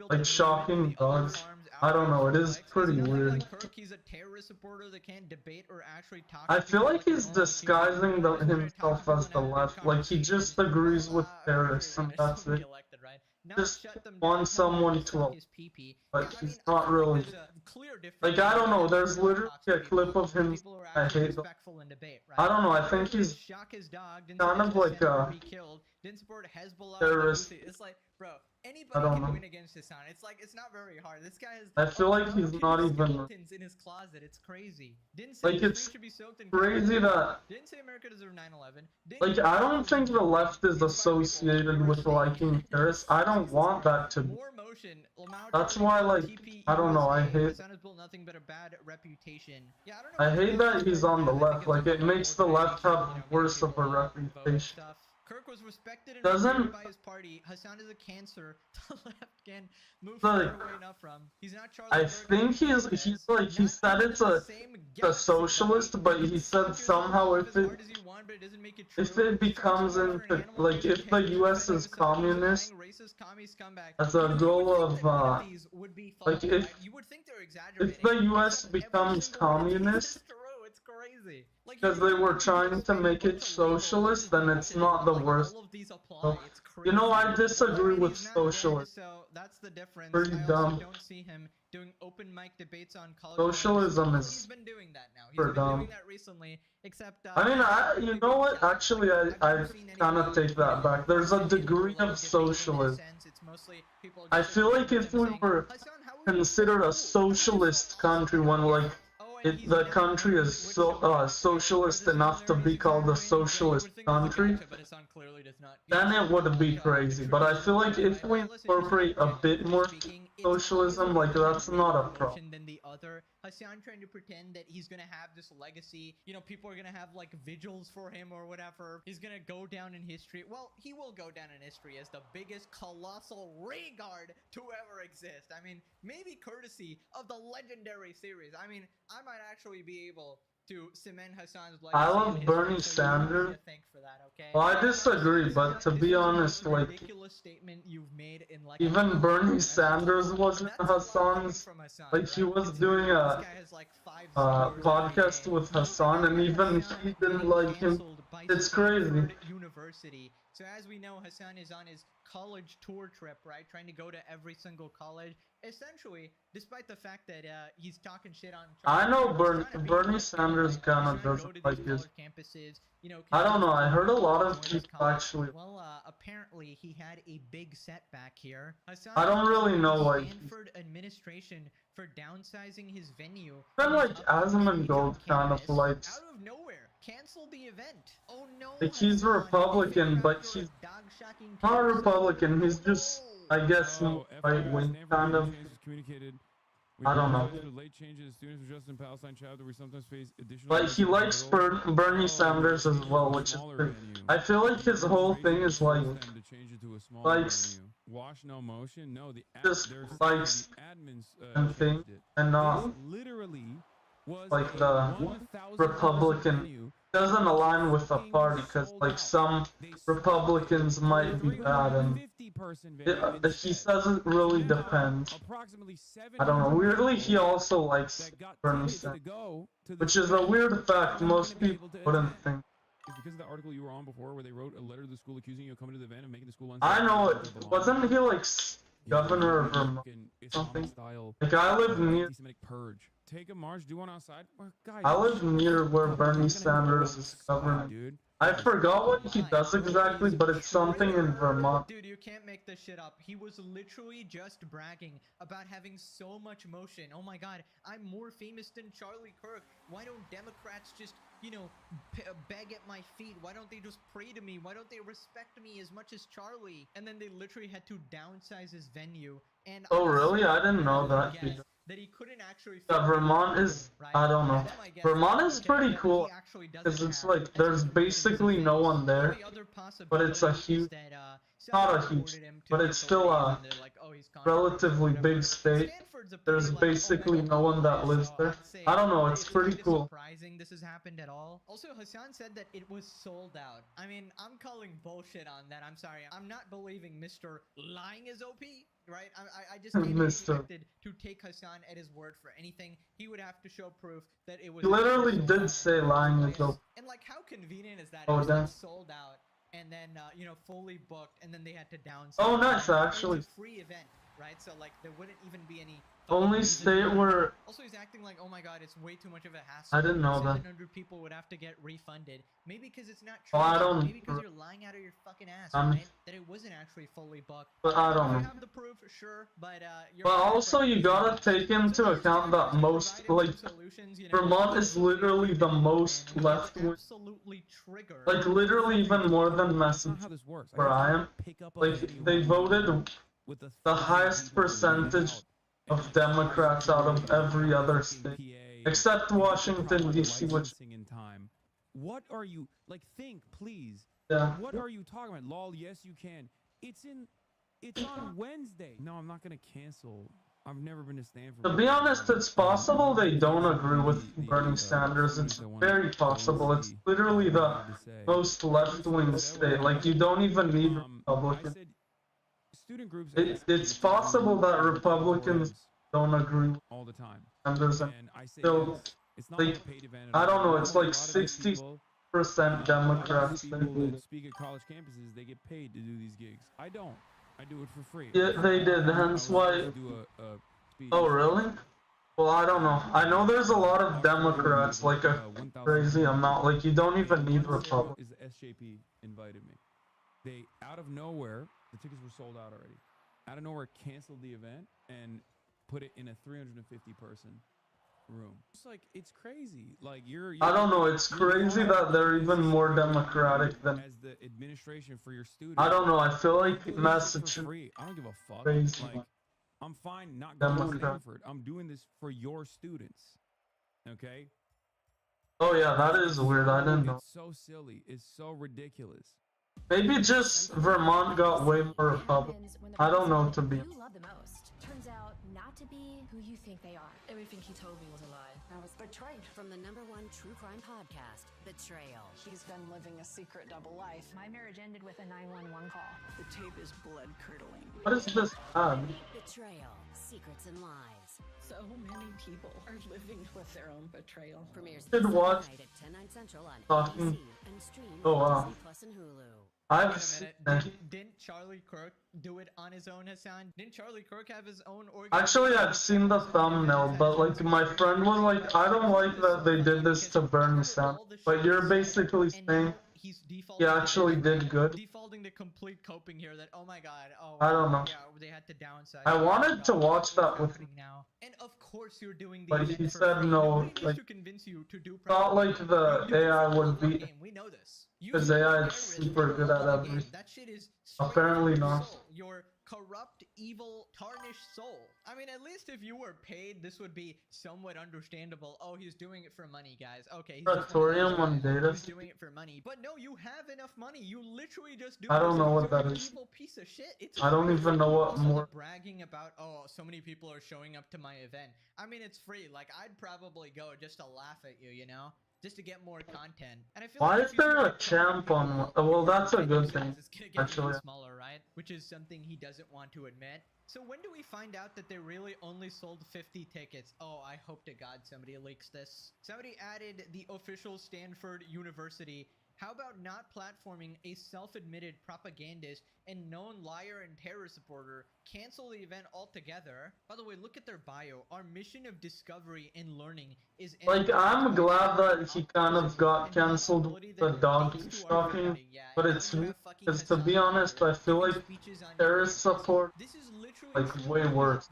like, shocking dogs. I don't know, it is pretty weird. He's a terrorist supporter that can't debate or actually talk. I feel like he's disguising himself as the left, like he just agrees with terrorists and that's it. Just wants someone to elect, but he's not really. Like, I don't know, there's literally a clip of him. I hate them. I don't know, I think he's kind of like a terrorist. It's like, bro, I anybody don't can know. win against Hassan. It's like, it's not very hard. This guy has. I feel like he's not even. Skeletons in his closet. It's crazy. Didn't say Like, the it's street should be soaked in crazy that. Didn't say America deserved 9/11. Like, I don't think the left is associated with liking terrorists. I don't want that to be. More motion. That's why, like, I don't know, I hate. Hassan has built nothing but a bad reputation. Yeah, I don't know. I hate that he's on the left. Like, it makes the left have worse of a reputation. Kirk was respected and Doesn't- admired by his party. Hassan is a cancer the left can move Like, far away enough from. He's not Charlie I Kirk. think he's like, he said it's a socialist, but he said somehow if it becomes into, like, if the US is communist, as a goal of, like, if the US becomes communist, because they were trying to make it socialist, then it's not the worst. So, you know, I disagree with socialists. So that's the difference. Pretty I also dumb. don't see him doing open mic debates on college. Socialism campuses. is He's been doing that now. He's super been dumb. doing that recently. Except I mean, you know what? Actually, I kind of take that back. There's a degree of socialism. I feel like if we were considered a socialist country when, like, the country is socialist enough to be called a socialist country, then it would be crazy. But I feel like if we incorporate a bit more socialism, like, that's not a problem. Than the other. Hassan trying to pretend that he's gonna have this legacy. You know, people are gonna have like vigils for him or whatever. He's gonna go down in history. Well, he will go down in history as the biggest colossal regard to ever exist. I mean, maybe courtesy of the legendary series. I mean, I might actually be able to cement Hassan's legacy. I love in Bernie history, so you have to Sanders. thank for that, okay? Well, I disagree, but to be honest, like, Ridiculous statement you've made in like even Bernie Sanders wasn't Hassan's. Like, he was doing a podcast with Hassan, and even he didn't like him. It's crazy. University. So as we know, Hassan is on his college tour trip, right? Trying to go to every single college. Essentially, despite the fact that he's talking shit on. I know Trump, he's trying to be Bernie more Sanders credible, kind of he's trying to doesn't go to like these his. college campuses, you know, I don't know, I heard a lot of more his people college. actually. Well, apparently he had a big setback here. Hassan I don't really know the why. Stanford administration for downsizing his venue. Even like from his Asmongold kind of campus likes. out of nowhere. Cancel the event. Oh no. Like, he's Hassan, Republican, you but figured he's out your dog-shocking not terrorism. Republican. He's just, I guess, Oh, right wing Stanford kind of. Communications communicated. I don't know. With late changes, students who just in Palestine chapter, we sometimes face additional. Like, he likes Bernie Sanders as well, which is good. I feel like his whole thing is like, likes, Wash no motion. No, the just likes the admins and thing, changed it. and This not literally was like a the 1,000 Republican. venue. Doesn't align with the party, because like some Republicans might be bad, and he says it really depends. I don't know. Weirdly, he also likes Bernie Sanders, which is a weird fact most people wouldn't think. It's because of the article you were on before, where they wrote a letter to the school accusing you of coming to the event and making the school unsafe. I know it. Wasn't he like governor of Vermont? Something. Like, I live near. Anti-Semitic purge. Take a march, do one outside. Well, guys, I live near where Bernie Sanders is governor. dude. I forgot what he does exactly, but it's something in Vermont. Dude, you can't make this shit up. He was literally just bragging about having so much motion. Oh my god, I'm more famous than Charlie Kirk. Why don't Democrats just, you know, beg at my feet? Why don't they just pray to me? Why don't they respect me as much as Charlie? And then they literally had to downsize his venue. And Oh really? I didn't know that. that he couldn't actually. Yeah, Vermont is, I don't know. Vermont is pretty cool, because it's like, there's basically no one there, but it's a huge, not a huge, but it's still a relatively big state. There's basically no one that lives there. I don't know, it's pretty cool. Surprising this has happened at all. Also, Hassan said that it was sold out. I mean, I'm calling bullshit on that. I'm sorry. I'm not believing Mr. Lying is OP. Right? I just can't be expected to take Hassan at his word for anything. He would have to show proof that it was. He literally did say lying is OP. And like, how convenient is that? Oh, it was damn. like sold out, and then you know, fully booked, and then they had to downsize. Oh, nice, actually. It's a free event, right? So like, there wouldn't even be any. Only state where. Also, he's acting like, oh my god, it's way too much of a hassle. I didn't know that. 700 people would have to get refunded. Maybe because it's not true. Oh, I don't. Maybe because you're lying out of your fucking ass, right? That it wasn't actually fully booked. But I don't know. You have the proof, sure, but But also, you gotta take into account that most, like, Vermont is literally the most left-wing. Like, literally even more than Massachusetts, where I am. Like, they voted the highest percentage of Democrats out of every other state, except Washington D.C., which. What are you like? Think, please. Yeah. What are you talking about? Lol. Yes, you can. It's on Wednesday. No, I'm not gonna cancel. I've never been to Stanford. To be honest, it's possible they don't agree with Bernie Sanders. It's very possible. It's literally the most left-wing state. Like, you don't even need Republicans. Student groups. It's possible that Republicans don't agree with all the time. Sanders, and I say still, it's not like, a paid event. I don't know. It's like 60% Democrats. People speak at college campuses. They get paid to do these gigs. I don't. I do it for free. Yeah, they did. Hence why. Oh, really? Well, I don't know. I know there's a lot of Democrats, like a crazy amount. Like, you don't even need Republicans. Is the SJP invited me? They, out of nowhere, the tickets were sold out already. Out of nowhere, canceled the event and put it in a 350-person room. It's like, it's crazy. Like, you're I don't know. It's crazy that they're even more democratic than. As the administration for your students. I don't know. I feel like Massachusetts. I don't give a fuck. Crazy. Like, I'm fine not going to Stanford. I'm doing this for your students. Okay? Oh yeah, that is weird. I didn't know. It's so silly. It's so ridiculous. Maybe just Vermont got way more Republican. I don't know, to be. You love the most turns out not to be who you think they are. Everything he told me was a lie. I was betrayed. From the #1 true crime podcast, Betrayal. He's been living a secret double life. My marriage ended with a 911 call. The tape is blood-curdling. What is this ad? Betrayal. Secrets and lies. So many people are living with their own betrayal. Premieres Should watch tonight at 10, 9 Central on Talking. ABC and stream Oh, on wow. Disney Plus and Hulu. I've Wait a seen minute. it. Didn't Charlie Kirk do it on his own, Hassan? Didn't Charlie Kirk have his own organization? Actually, I've seen the thumbnail, but like my friend was like, I don't like that they did this to Bernie Sanders. But you're basically saying he actually did good. Defaulting to complete coping here that, oh my god, oh. I don't know. Yeah, they had to downsize. I wanted to watch that with him, now. And of course you're doing the but event he for said free. no. Nobody needs Like, to convince you to do thought like the AI would be, game. We know this. because AI is super good at everything. That shit is Apparently not. your corrupt, evil, tarnished soul. I mean, at least if you were paid, this would be somewhat understandable. Oh, he's doing it for money, guys. Okay. He's Praetorium on data. He's doing it for money. But no, you have enough money. You literally just do. I don't this. know what You're that an is. Evil piece of shit. It's I don't even know what also more. bragging about. Oh, so many people are showing up to my event. I mean, it's free. Like, I'd probably go just to laugh at you, you know? Just to get more content. And I feel Why like is if you there do a it for money, champ on? Well, that's a good thing, it's gonna get actually. even smaller, right? Which is something he doesn't want to admit. So when do we find out that they really only sold 50 tickets? Oh, I hope to God somebody leaks this. Somebody added the official Stanford University. How about not platforming a self-admitted propagandist and known liar and terror supporter cancel the event altogether. By the way, look at their bio. Our mission of discovery and learning is Like, I'm glad that he kind of got cancelled with the dog shocking, but it's because to be honest, I feel like terrorist support like way worse.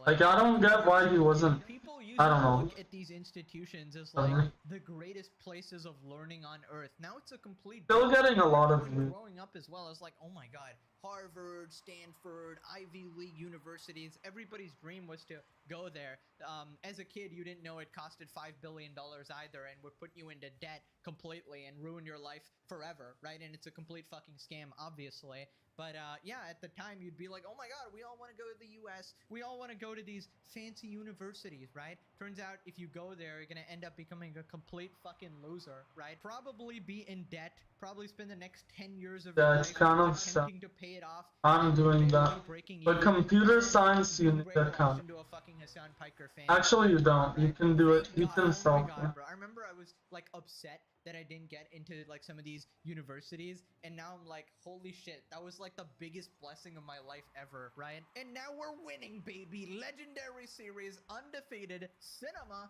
Like, I don't get why he wasn't. People used I to don't know. look at these institutions as like the greatest places of learning on earth. Now it's a complete. Still getting a lot of When you're views. growing up as well as like, oh my god, Harvard, Stanford, Ivy League universities. Everybody's dream was to go there. As a kid, you didn't know it costed $5 billion either, and would put you into debt completely and ruin your life forever, right? And it's a complete fucking scam, obviously. But yeah, at the time, you'd be like, oh my god, we all want to go to the US. We all want to go to these fancy universities, right? Turns out, if you go there, you're going to end up becoming a complete fucking loser, right? Probably be in debt. Probably spend the next 10 years of your Yeah, life it's kind of attempting to pay it off. I'm doing that. Breaking But even. computer science, you need Brainwashed account. into a fucking Hassan Piker fan. Actually, you don't. You can do it. You can Oh my solve god, it. bro. I remember I was like upset that I didn't get into like some of these universities, and now I'm like, holy shit, that was like the biggest blessing of my life ever, right? And now we're winning, baby. Legendary series, undefeated, cinema.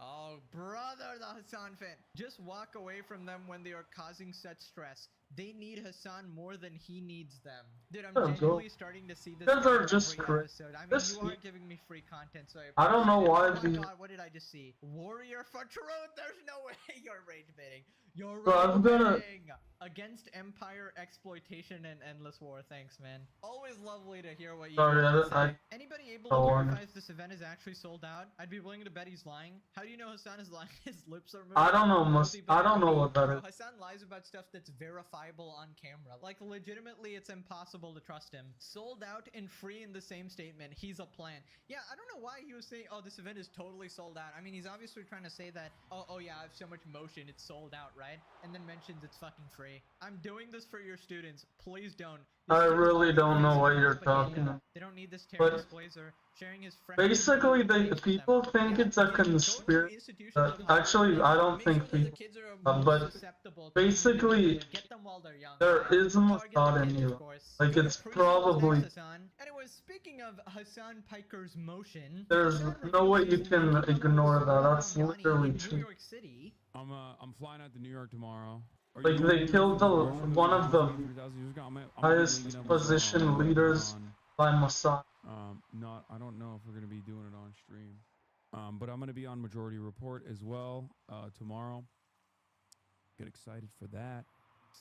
Oh, brother, the Hassan fan. Just walk away from them when they are causing such stress. They need Hassan more than he needs them. Dude, I'm Oh, genuinely go. starting to see this Guys are every just cra- episode. I mean, this- you are giving me free content, so I don't know why oh my the- god, what did I just see? Warrior for truth? There's no way you're rage baiting. You're So I'm rage gonna- baiting. Against empire exploitation and endless war. Thanks, man. Always lovely to hear what you Sorry, have to I- say. Anybody able Go to on. verify if this event is actually sold out? I'd be willing to bet he's lying. How do you know Hassan is lying? His lips are moving. I don't know, Guilty by I don't know belief. what that Bro, is. Hassan lies about stuff that's verifiable on camera. Like, legitimately, it's impossible to trust him. Sold out and free in the same statement. He's a plan. Yeah, I don't know why he was saying, oh, this event is totally sold out. I mean, he's obviously trying to say that, oh yeah, I have so much motion, it's sold out, right? And then mentions it's fucking free. I'm doing this for your students. Please don't. I Your students really are don't know crazy what you're propaganda. talking about. They don't need this But terrorist blazer sharing his friends. basically, people think it's a conspiracy. Actually, I don't think people. But basically, there is Mossad in you. Like, it's probably. Anyways, speaking of Hassan Piker's motion, There's no way you can ignore that. That's literally New true. York City. I'm flying out to New York tomorrow. Are Like, you they going killed to- one of the 3,000 years ago? I'm gonna be highest leaving up position on- leaders by Mossad. Not, I don't know if we're gonna be doing it on stream, but I'm gonna be on Majority Report as well tomorrow. Get excited for that.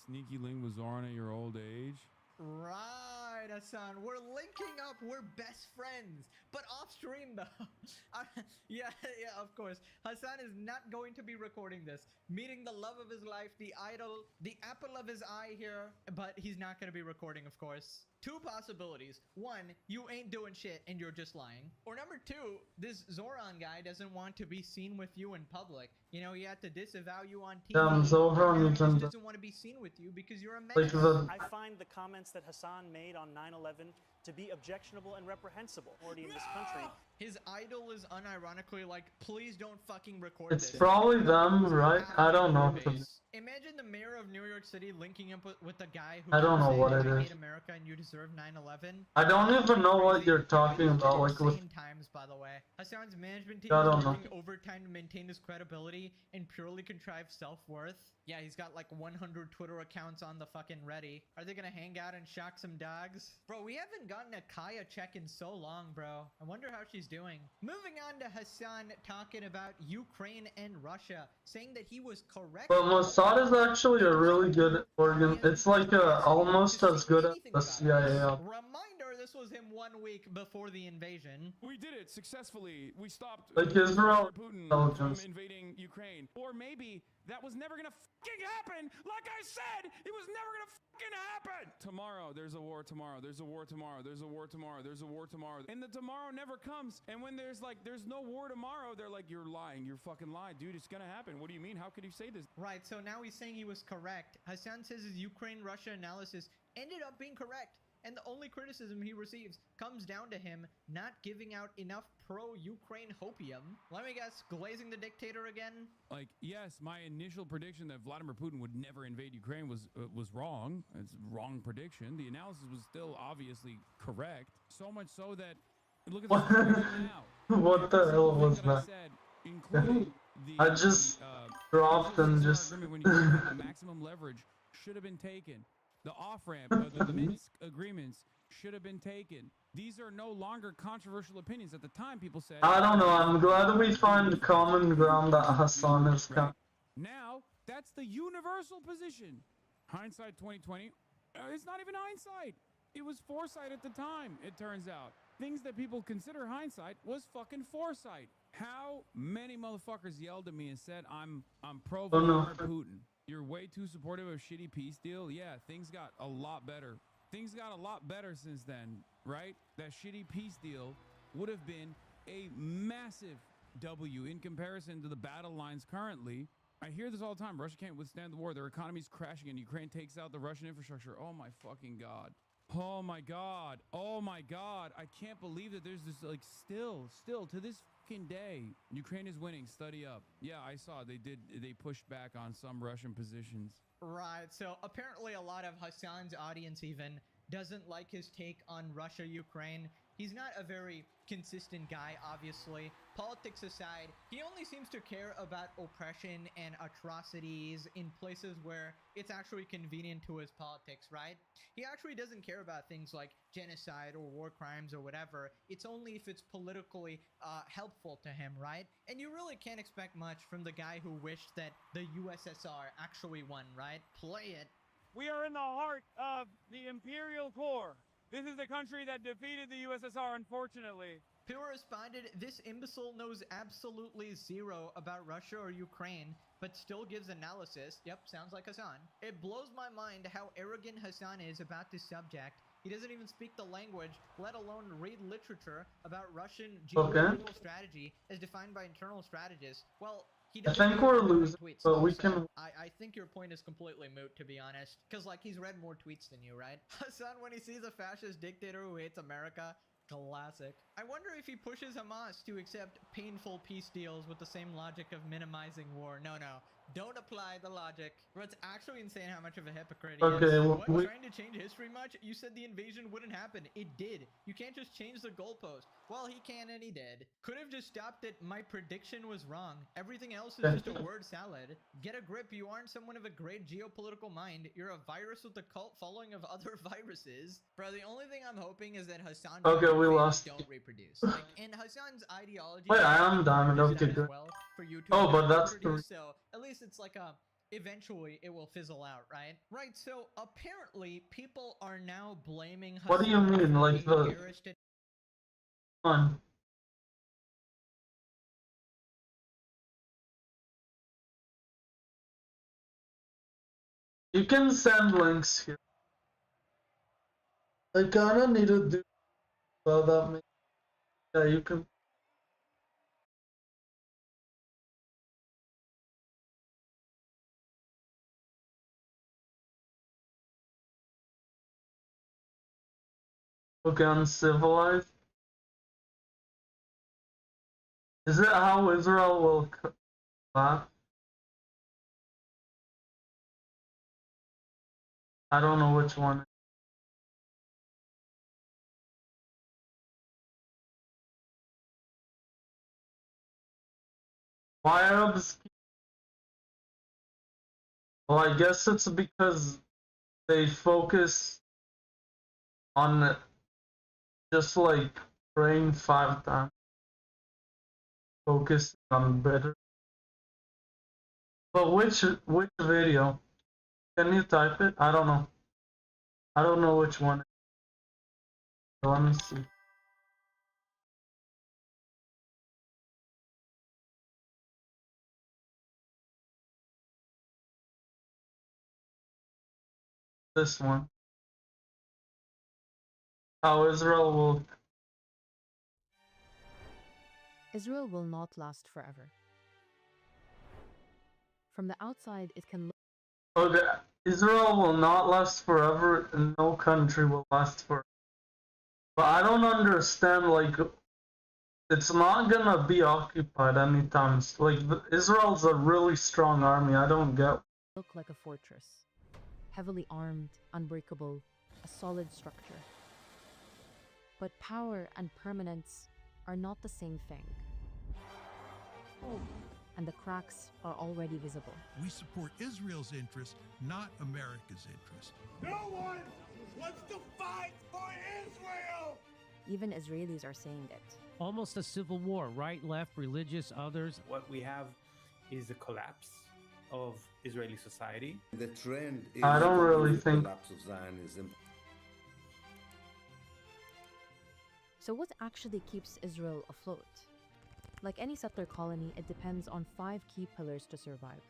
Sneaky link with Zoran at your old age. Right, Hassan. We're linking up. We're best friends. But off stream, though. Yeah, of course. Hassan is not going to be recording this. Meeting the love of his life, the idol, the apple of his eye here. But he's not going to be recording, of course. Two possibilities. One, you ain't doing shit and you're just lying. Or number two, this Zoran guy doesn't want to be seen with you in public. You know, he had to disavow you on TV. Damn, Zoran Now he even- just doesn't want to be seen with you because you're a Like, menace. the. I find the comments that Hassan made on 9/11 to be objectionable and reprehensible. Already in this country. His idol is unironically like, please don't fucking record It's this. probably them, right? I don't know. Imagine the mayor of New York City linking up with the guy who I don't know said, what I it hate is. America and you deserve 9/11. I don't even know what you're talking about. Like, with. Insane times, by the way. Hassan's management team I is don't know. working overtime to maintain his credibility and purely contrive self-worth. Yeah, he's got like 100 Twitter accounts on the fucking ready. Are they gonna hang out and shock some dogs? Bro, we haven't gotten a Kaya check in so long, bro. I wonder how she's doing. Moving on to Hassan talking about Ukraine and Russia, saying that he was correct. But Mossad is actually a really good organ. It's like almost as good as the CIA. Reminder, this was him 1 week before the invasion. We did it successfully. We stopped Like, Israel Putin intelligence. from invading Ukraine. Or maybe that was never gonna fucking happen. Like I said, it was never gonna fucking happen. Tomorrow, there's a war tomorrow. There's a war tomorrow. There's a war tomorrow. There's a war tomorrow. And the tomorrow never comes. And when there's no war tomorrow, they're like, you're lying. You're fucking lying. Dude, it's gonna happen. What do you mean? How could you say this? Right, so now he's saying he was correct. Hassan says his Ukraine-Russia analysis ended up being correct. And the only criticism he receives comes down to him not giving out enough pro-Ukraine hopium. Let me guess, glazing the dictator again? Like, yes, my initial prediction that Vladimir Putin would never invade Ukraine was wrong. It's a wrong prediction. The analysis was still obviously correct. So much so that look at the situation now. What the hell was I that? said, including I just dropped and just. when you the maximum leverage should have been taken. The off-ramp, the Minsk agreements should have been taken. These are no longer controversial opinions. At the time, people said... I don't know, I'm glad we find common ground that Hassan is coming. Now, that's the universal position. Hindsight 2020, it's not even hindsight. It was foresight at the time, it turns out. Things that people consider hindsight was fucking foresight. How many motherfuckers yelled at me and said, I'm pro Vladimir Putin. You're way too supportive of shitty peace deal. Yeah, things got a lot better. Things got a lot better since then, right? That shitty peace deal would have been a massive W in comparison to the battle lines currently. I hear this all the time. Russia can't withstand the war. Their economy's crashing and Ukraine takes out the Russian infrastructure. Oh my fucking God. Oh my God. Oh my God. I can't believe that there's this, like, still to this fucking day, Ukraine is winning. Study up. Yeah, I saw they pushed back on some Russian positions. Right, so apparently a lot of Hassan's audience even doesn't like his take on Russia-Ukraine. He's not a very consistent guy, obviously. Politics aside, he only seems to care about oppression and atrocities in places where it's actually convenient to his politics, right? He actually doesn't care about things like genocide or war crimes or whatever. It's only if it's politically helpful to him, right? And you really can't expect much from the guy who wished that the USSR actually won, right? Play it. We are in the heart of the Imperial Core. This is the country that defeated the USSR, unfortunately. Who responded, this imbecile knows absolutely zero about Russia or Ukraine, but still gives analysis. Yep, sounds like Hassan. It blows my mind how arrogant Hassan is about this subject. He doesn't even speak the language, let alone read literature about Russian geopolitical strategy as defined by internal strategists. Well, I think we're losing, but we can... I think your point is completely moot, to be honest. Because, like, he's read more tweets than you, right? Hassan, when he sees a fascist dictator who hates America, classic. I wonder if he pushes Hamas to accept painful peace deals with the same logic of minimizing war. No. Don't apply the logic. Bro, it's actually insane how much of a hypocrite he is. What, trying to change history much? You said the invasion wouldn't happen. It did. You can't just change the goalpost. Well, he can and he did. Could have just stopped it. My prediction was wrong. Everything else is just a word salad. Get a grip. You aren't someone of a great geopolitical mind. You're a virus with a cult following of other viruses. Bro, the only thing I'm hoping is that Hassan we lost. Don't reproduce. Like, and Hassan's ideology... Wait, I am diamond. Okay, good. Well for you to but that's the... So, at least it's like a... Eventually, it will fizzle out, right? Right, so apparently, people are now blaming Hassan. What do you mean, like the... On. You can send links here. I kinda need to do... Well, that makes... Yeah, you can... Okay, uncivilized. Is it how Israel will collapse? I don't know which one. Why Arabs? Well, I guess it's because they focus on just like praying 5 times, focus on better. But which video? Can you type it? I don't know. I don't know which one. So let me see. This one. How Israel will... Israel will not last forever. From the outside, it can look... Okay, Israel will not last forever, and no country will last forever. But I don't understand, like, it's not gonna be occupied anytime. Like, Israel's a really strong army. I don't get. Look like a fortress. Heavily armed, unbreakable, a solid structure. But power and permanence are not the same thing. And the cracks are already visible. We support Israel's interest, not America's interest. No one wants to fight for Israel! Even Israelis are saying it. Almost a civil war, right, left, religious, others. What we have is the collapse of Israeli society. The trend is I don't really the think. collapse of Zionism. So what actually keeps Israel afloat? Like any settler colony, it depends on 5 key pillars to survive.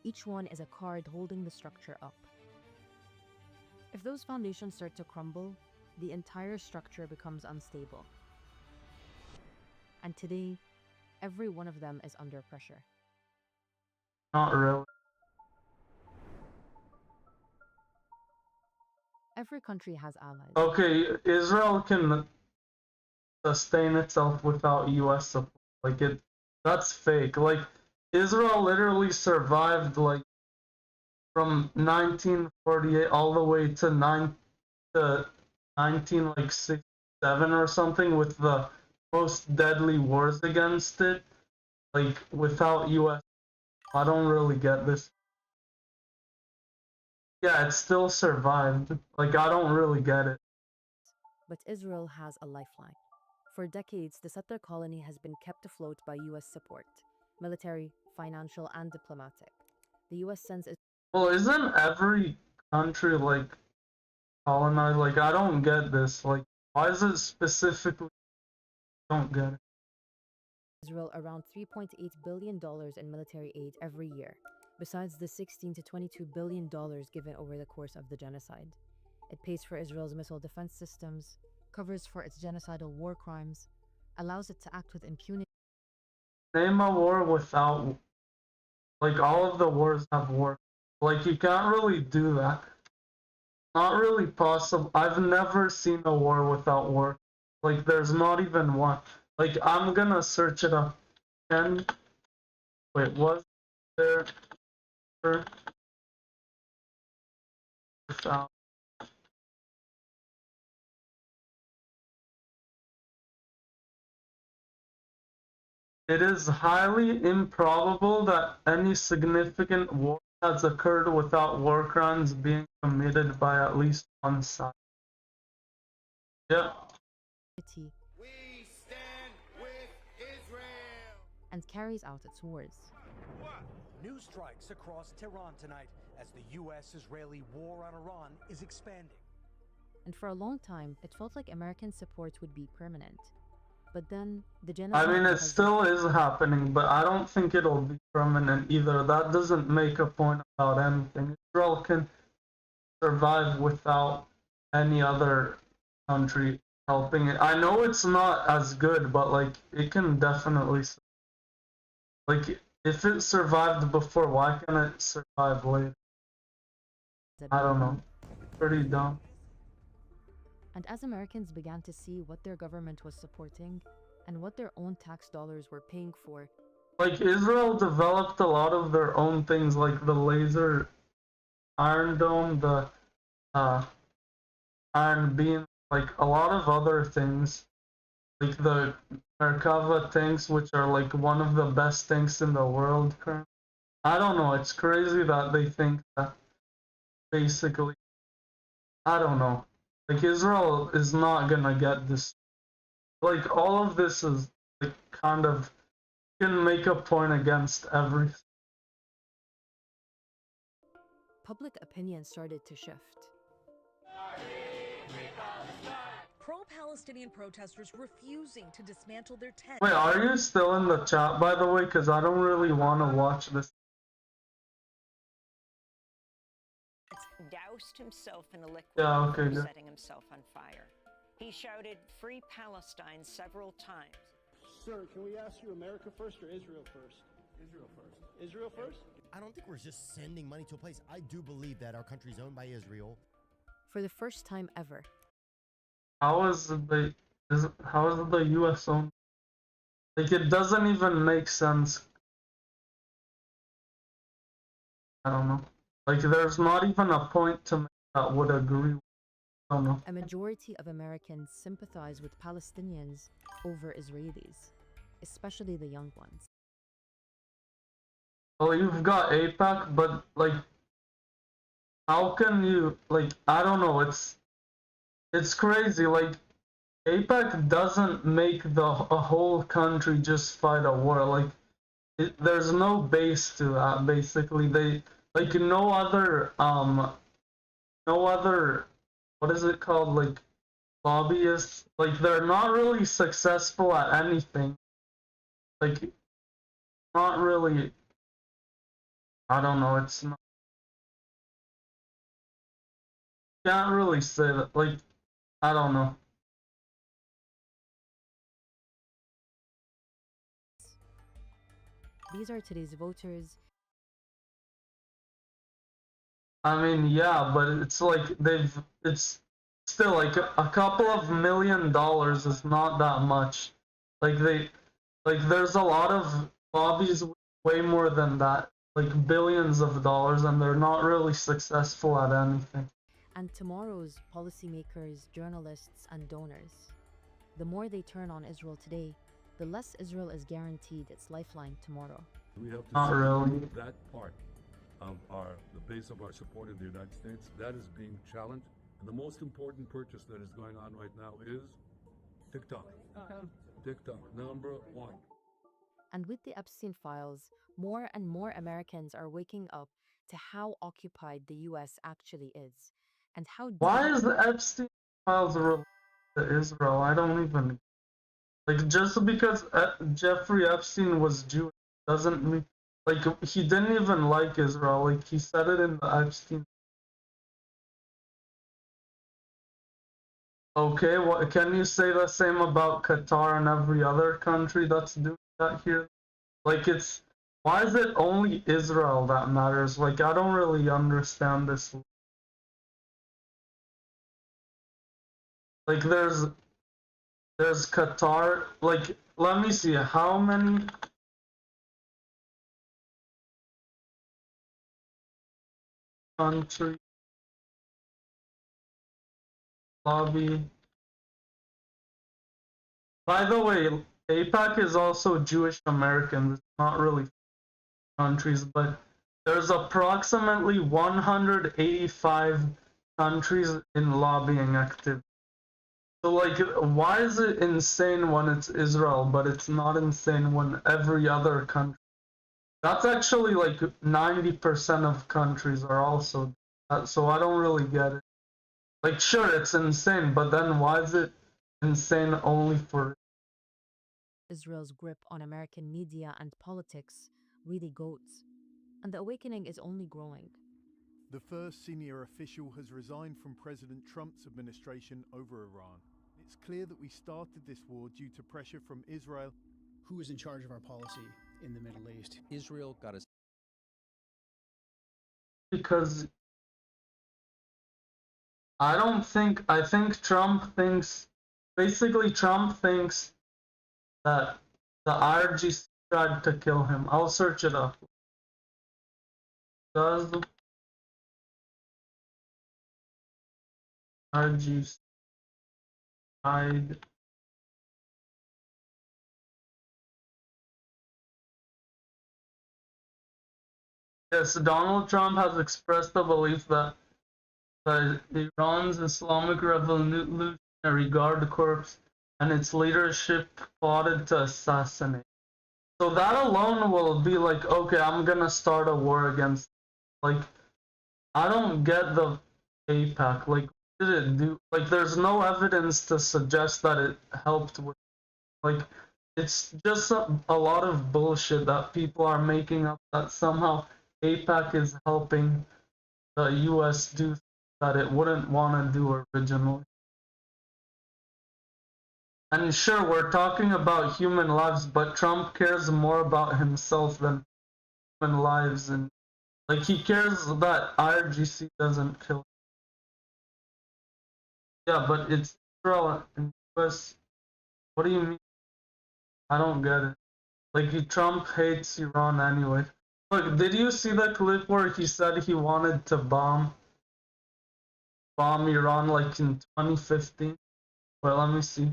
Each one is a card holding the structure up. If those foundations start to crumble, the entire structure becomes unstable. And today, every one of them is under pressure. Not really. Every country has allies. Okay, Israel can sustain itself without US support. Like, that's fake. Like, Israel literally survived, like, from 1948 all the way to 1967 or something, with the most deadly wars against it, like, without US. I don't really get this. Yeah, it still survived. Like, I don't really get it. But Israel has a lifeline. For decades, the settler colony has been kept afloat by US support, military, financial, and diplomatic. The US sends Well, isn't every country, like, colonized? Like, I don't get this. Like, why is it specifically? I don't get it. Israel around $3.8 billion in military aid every year, besides the $16 to $22 billion given over the course of the genocide. It pays for Israel's missile defense systems, covers for its genocidal war crimes, allows it to act with impunity. Name a war without, like, all of the wars have war. Like, you can't really do that. Not really possible. I've never seen a war without war. Like, there's not even one. Like, I'm gonna search it up. And wait, was there without? It is highly improbable that any significant war has occurred without war crimes being committed by at least one side. Yeah. We stand with Israel! And carries out its wars. New strikes across Tehran tonight as the US-Israeli war on Iran is expanding. And for a long time, it felt like American support would be permanent. But then, the genocide... I mean, it still is happening, but I don't think it'll be permanent either. That doesn't make a point about anything. Israel can survive without any other country helping it. I know it's not as good, but, like, it can definitely... Like, if it survived before, why can't it survive later? I don't know. Pretty dumb. And as Americans began to see what their government was supporting and what their own tax dollars were paying for, like, Israel developed a lot of their own things, like the laser Iron Dome, the Iron Beam, like a lot of other things, like the Merkava tanks, which are like one of the best tanks in the world currently. I don't know, it's crazy that they think that basically, I don't know. Like, Israel is not gonna get this. Like, all of this is, like, kind of, can make a point against everything. public opinion started to shift. Pro-Palestinian protesters refusing to dismantle their tents. Wait, are you still in the chat, by the way? Because I don't really want to watch this. Doused himself in a liquid Okay, before good. setting himself on fire. He shouted, "Free Palestine," several times. Sir, can we ask you America first or Israel first? Israel first? I don't think we're just sending money to a place. I do believe that our country's owned by Israel. For the first time ever, How is how is the U.S. owned? Like, it doesn't even make sense. I don't know. Like, there's not even a point to make that would agree. I don't know. a majority of Americans sympathize with Palestinians over Israelis, especially the young ones. Well, you've got AIPAC, but like, how can you, like, I don't know. It's crazy. Like, AIPAC doesn't make a whole country just fight a war. Like, there's no base to that. Basically, they like no other what is it called, like, lobbyists. Like, they're not really successful at anything. Like, not really. I don't know. It's not. Can't really say that. Like, I don't know. These are today's voters. I mean, yeah, but it's like it's still like a couple of $1 million is not that much. Like, there's a lot of lobbies way more than that, like billions of dollars, and they're not really successful at anything. And tomorrow's policymakers, journalists, and donors. The more they turn on Israel today, the less Israel is guaranteed its lifeline tomorrow. We have to Not see really. that part of the base of our support in the United States, that is being challenged. And the most important purchase that is going on right now is TikTok. TikTok, number one. And with the Epstein files, more and more Americans are waking up to how occupied the US actually is, and how Why is the Epstein files related to Israel? I don't even, like, just because Jeffrey Epstein was Jewish doesn't mean, like, he didn't even like Israel. Like, he said it in the Epstein. Okay, what can you say the same about Qatar and every other country that's doing that here? Like, it's, why is it only Israel that matters? Like, I don't really understand this. Like, there's Qatar. Like, let me see, how many countries lobby? By the way, AIPAC is also Jewish Americans. It's not really countries, but there's approximately 185 countries in lobbying activity. So, like, why is it insane when it's Israel, but it's not insane when every other country? That's actually like 90% of countries are also that, so I don't really get it. Like, sure, it's insane, but then why is it insane only for Israel's grip on American media and politics really goes, and the awakening is only growing. The first senior official has resigned from President Trump's administration over Iran. It's clear that we started this war due to pressure from Israel. Who is in charge of our policy in the Middle East? Israel got us. Because I think Trump thinks, basically Trump thinks that the IRGC tried to kill him. I'll search it up. Does the IRGC tried Yes, Donald Trump has expressed the belief that Iran's Islamic Revolutionary Guard Corps and its leadership plotted to assassinate. So that alone will be like, okay, I'm gonna start a war against. Like, I don't get the AIPAC. Like, what did it do? Like, there's no evidence to suggest that it helped with. Like, it's just a lot of bullshit that people are making up that somehow AIPAC is helping the US do that it wouldn't want to do originally. And sure, we're talking about human lives, but Trump cares more about himself than human lives, and like he cares that IRGC doesn't kill. Yeah, but it's Israel and US. What do you mean? I don't get it. Like Trump hates Iran anyway. Look, did you see the clip where he said he wanted to bomb Iran like in 2015? Well, let me see.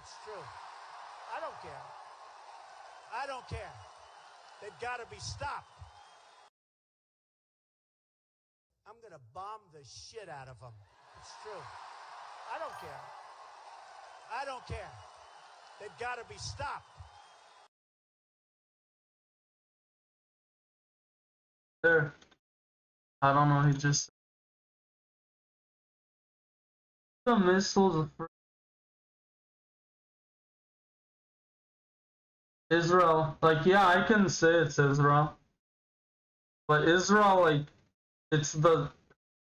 It's true. I don't care. I don't care. They've got to be stopped. I'm going to bomb the shit out of them. It's true. I don't care. I don't care. They've got to be stopped. There. I don't know, he just... The missiles for Israel. Like, yeah, I can say it's Israel. But Israel, like, it's the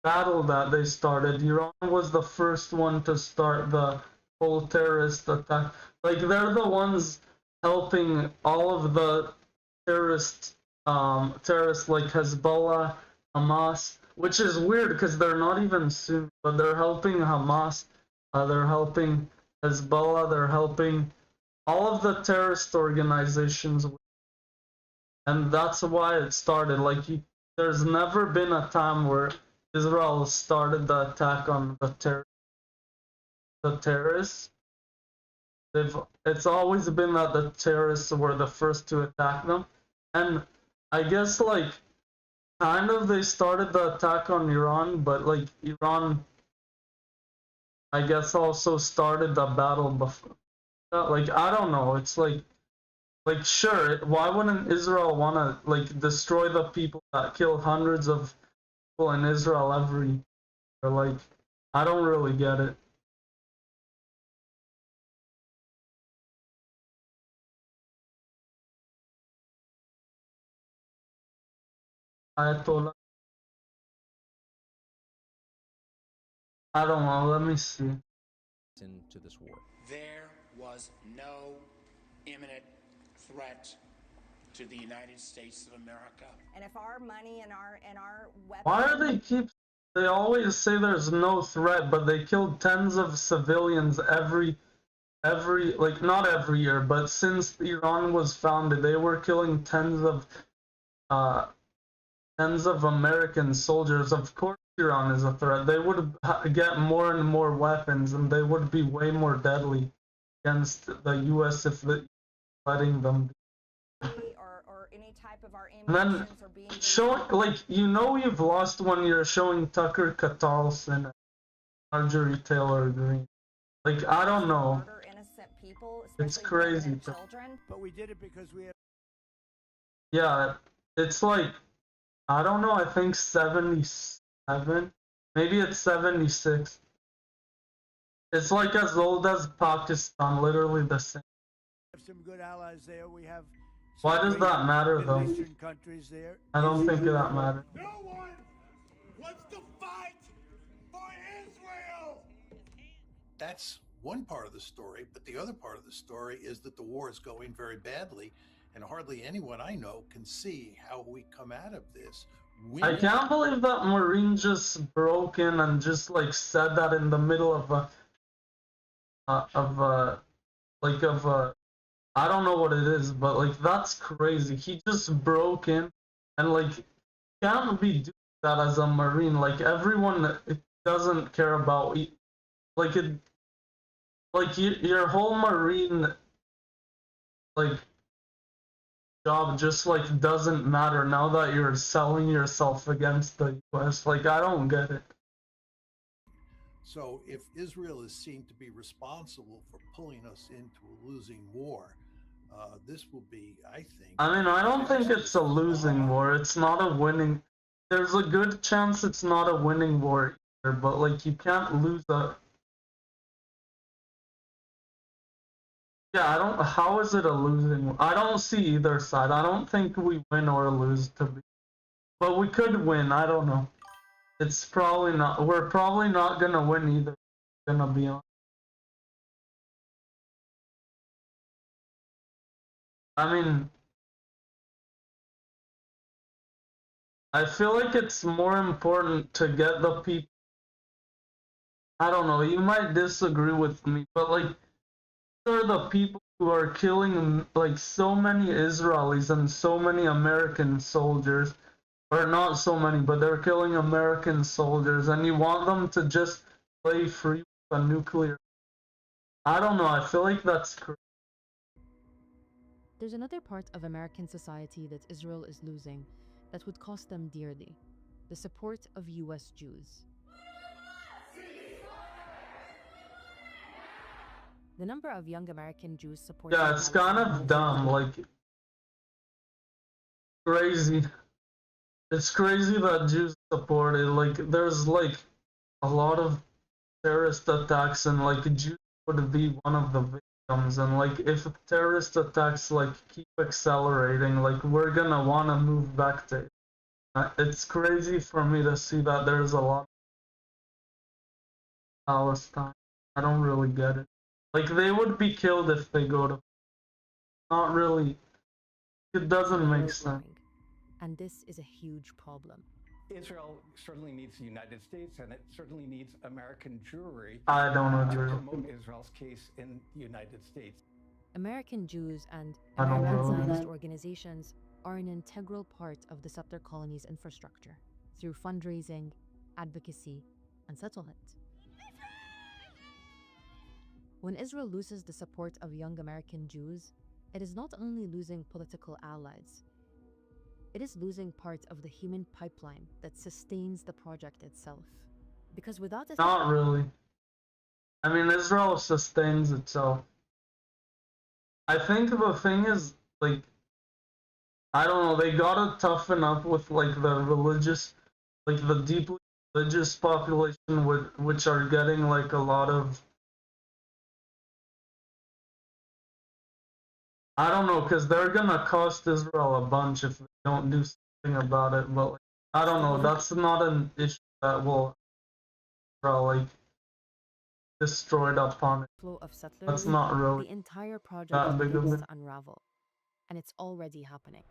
battle that they started. Iran was the first one to start the whole terrorist attack. Like, they're the ones helping all of the terrorists like Hezbollah, Hamas, which is weird because they're not even Sunni, but they're helping Hamas, they're helping Hezbollah, they're helping all of the terrorist organizations, and that's why it started. Like, there's never been a time where Israel started the attack on the terrorists. It's always been that the terrorists were the first to attack them, and I guess like kind of they started the attack on Iran, but like Iran, I guess also started the battle before. Like, I don't know. It's like sure, why wouldn't Israel want to like destroy the people that kill hundreds of people in Israel every year? Like, I don't really get it. Ayatollah. I don't know. Let me see. Into this war. There was no imminent threat to the United States of America. And if our money and our weapons... Why are they always say there's no threat, but they killed tens of civilians every like, not every year, but since Iran was founded, they were killing tens of American soldiers. Of course Iran is a threat. They would get more and more weapons, and they would be way more deadly against the U.S. if they letting them. Or any type of our and then showing, like, you've lost when you're showing Tucker Carlson and Marjorie Taylor Greene. Like, I don't know. People, it's crazy. But we did it because we have. Yeah, it's like, I don't know. I think 77. Maybe it's 76. It's like as old as Pakistan, literally the same. We have some good allies there. We have. Why does that matter, though? Countries there. I don't think that matters. No one wants to fight for Israel. That's one part of the story, but the other part of the story is that the war is going very badly, and hardly anyone I know can see how we come out of this. I can't believe that Marine just broke in and just like said that in the middle of I don't know what it is, but like that's crazy. He just broke in and like can't be doing that as a Marine. Like everyone doesn't care about like it. Like your whole Marine like job just like doesn't matter now that you're selling yourself against the US. Like, I don't get it. So if Israel is seen to be responsible for pulling us into a losing war, This will be, I think. I mean, I don't think it's a losing war. It's not a winning. There's a good chance it's not a winning war either, but like you can't lose a. Yeah, I don't. How is it a losing war? I don't see either side. I don't think we win or lose to be. But we could win. I don't know. It's probably not. We're probably not gonna win either. Gonna be on. I mean, I feel like it's more important to get the people. I don't know, you might disagree with me, but like, these are the people who are killing like so many Israelis and so many American soldiers, or not so many, but they're killing American soldiers, and you want them to just play free with a nuclear. I don't know, I feel like that's crazy. There's another part of American society that Israel is losing that would cost them dearly: the support of US Jews. The number of young American Jews supporting Yeah, it's kind of dumb, like, crazy. It's crazy that Jews support it. Like, there's like a lot of terrorist attacks, and like Jews would be one of the victims. And like, if terrorist attacks like keep accelerating, like we're gonna wanna move back to it. It's crazy for me to see that there's a lot of Palestine. I don't really get it. Like, they would be killed if they go to. Not really. It doesn't make sense. And this is a huge problem. Israel certainly needs the United States, and it certainly needs American Jewry I don't agree. to promote Israel's case in the United States. American Jews and I don't American know. Zionist organizations are an integral part of the settler colony's infrastructure through fundraising, advocacy, and settlement. When Israel loses the support of young American Jews, it is not only losing political allies, it is losing part of the human pipeline that sustains the project itself. Because without it, Not really. I mean, Israel sustains itself. I think the thing is, like, I don't know, they gotta toughen up with, like, the religious, like, the deeply religious population, which are getting, like, a lot of. I don't know, because they're gonna cost Israel a bunch if they don't do something about it, but like, I don't know, that's not an issue that will like destroyed upon it. flow of settlers, That's not really the entire project that big of begins a. to unravel. And it's already happening.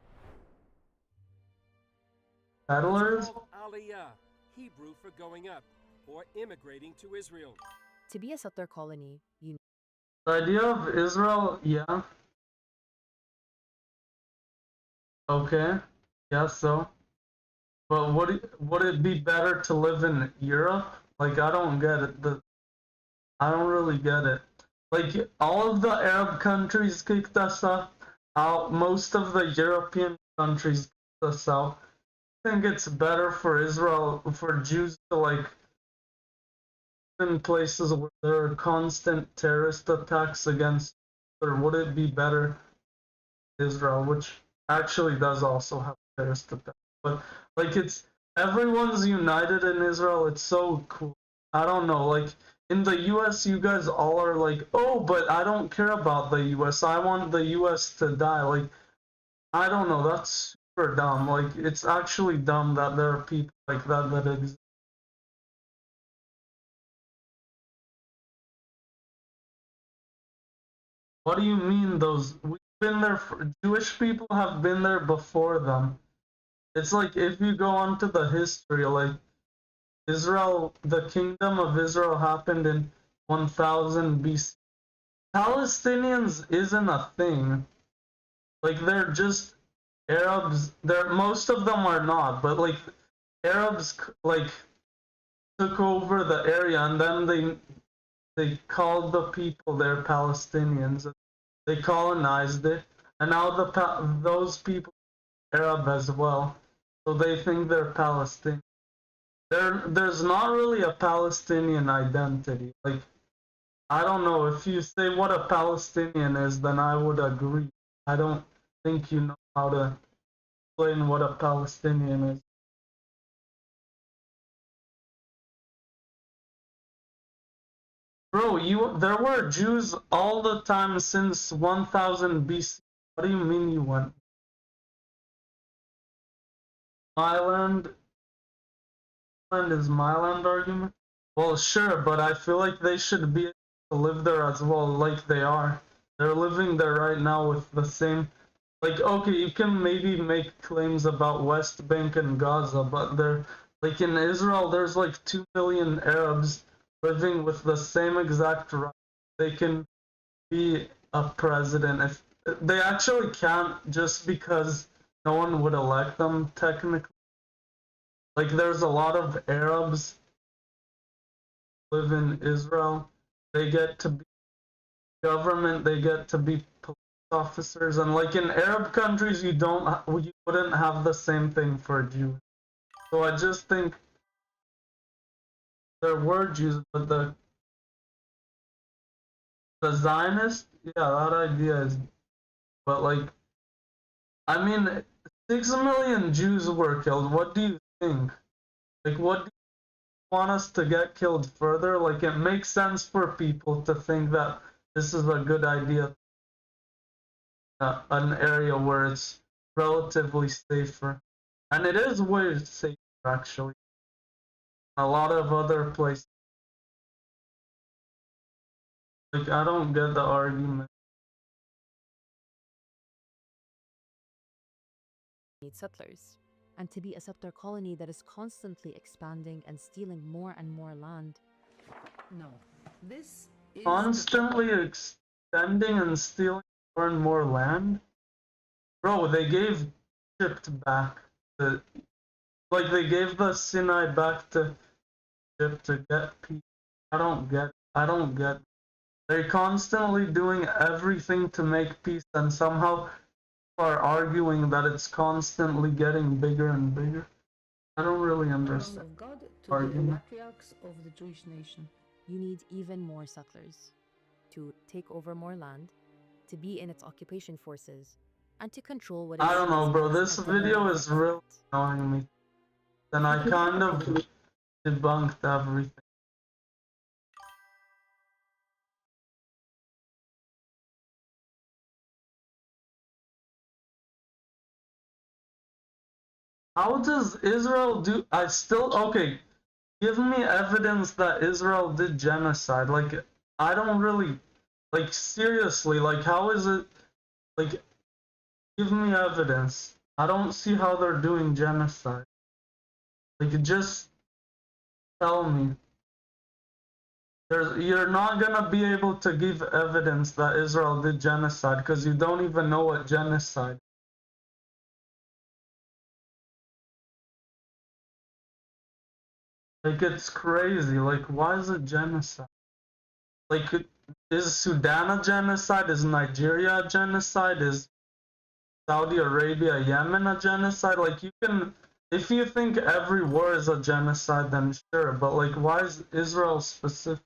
Settlers? It's called Aliyah, Hebrew for going up, or immigrating to Israel. To be a settler colony, you The idea of Israel, yeah. Okay, yeah, so. But would it be better to live in Europe? Like, I don't get it. I don't really get it. Like, all of the Arab countries kicked us out. Most of the European countries kicked us out. I think it's better for Israel, for Jews to, like, in places where there are constant terrorist attacks against, or would it be better Israel, which actually does also have terrorist attacks, but like everyone's united in Israel. It's so cool. I don't know, like in the US you guys all are like, oh, but I don't care about the US, I want the US to die. Like, I don't know, that's super dumb. Like, it's actually dumb that there are people like that exist. What do you mean those? We've been there. Jewish people have been there before them. It's like if you go onto the history, like Israel, the kingdom of Israel happened in 1000 BC. Palestinians isn't a thing. Like, they're just Arabs. Most of them are not, but like Arabs like took over the area, and then they called the people there Palestinians. They colonized it, and now those people are Arab as well, so they think they're Palestinian. There's not really a Palestinian identity. Like, I don't know, if you say what a Palestinian is, then I would agree. I don't think you know how to explain what a Palestinian is. Bro, there were Jews all the time since 1000 BC. What do you mean you went? My land is my land argument? Well, sure, but I feel like they should be able to live there as well, like they are. They're living there right now with the same... Like, okay, you can maybe make claims about West Bank and Gaza, but they're... Like, in Israel, there's like 2 million Arabs living with the same exact right. They can be a president. If they actually can't, just because no one would elect them, technically. Like, there's a lot of Arabs live in Israel. They get to be government, they get to be police officers, and like in Arab countries, you wouldn't have the same thing for Jews. So I just think there were Jews, but the Zionist, yeah, that idea is, but like, I mean, 6 million Jews were killed. What do you think? Like, what do you want us to get killed further? Like, it makes sense for people to think that this is a good idea. An area where it's relatively safer. And it is way safer, actually. A lot of other places. Like, I don't get the argument. Need settlers, and to be a settler colony that is constantly expanding and stealing more and more land. No, this is constantly extending and stealing more and more land? Bro, they gave Egypt back. Like, they gave the Sinai back to Egypt to get peace. I don't get. They're constantly doing everything to make peace, and somehow are arguing that it's constantly getting bigger and bigger. I don't really understand. Of God to the patriarchs of the Jewish nation. You need even more settlers to take over more land, to be in its occupation forces, and to control what I don't know, bro. This video is really annoying me. Then I kind of debunked everything. How does Israel do? Okay, give me evidence that Israel did genocide. Like, I don't really, like, seriously, like, how is it, like, give me evidence. I don't see how they're doing genocide. Like, just tell me. You're not gonna be able to give evidence that Israel did genocide because you don't even know what genocide is. Like, it's crazy. Like, why is it genocide? Like, is Sudan a genocide? Is Nigeria a genocide? Is Saudi Arabia, Yemen a genocide? Like, you can, if you think every war is a genocide, then sure, but like, why is Israel specific?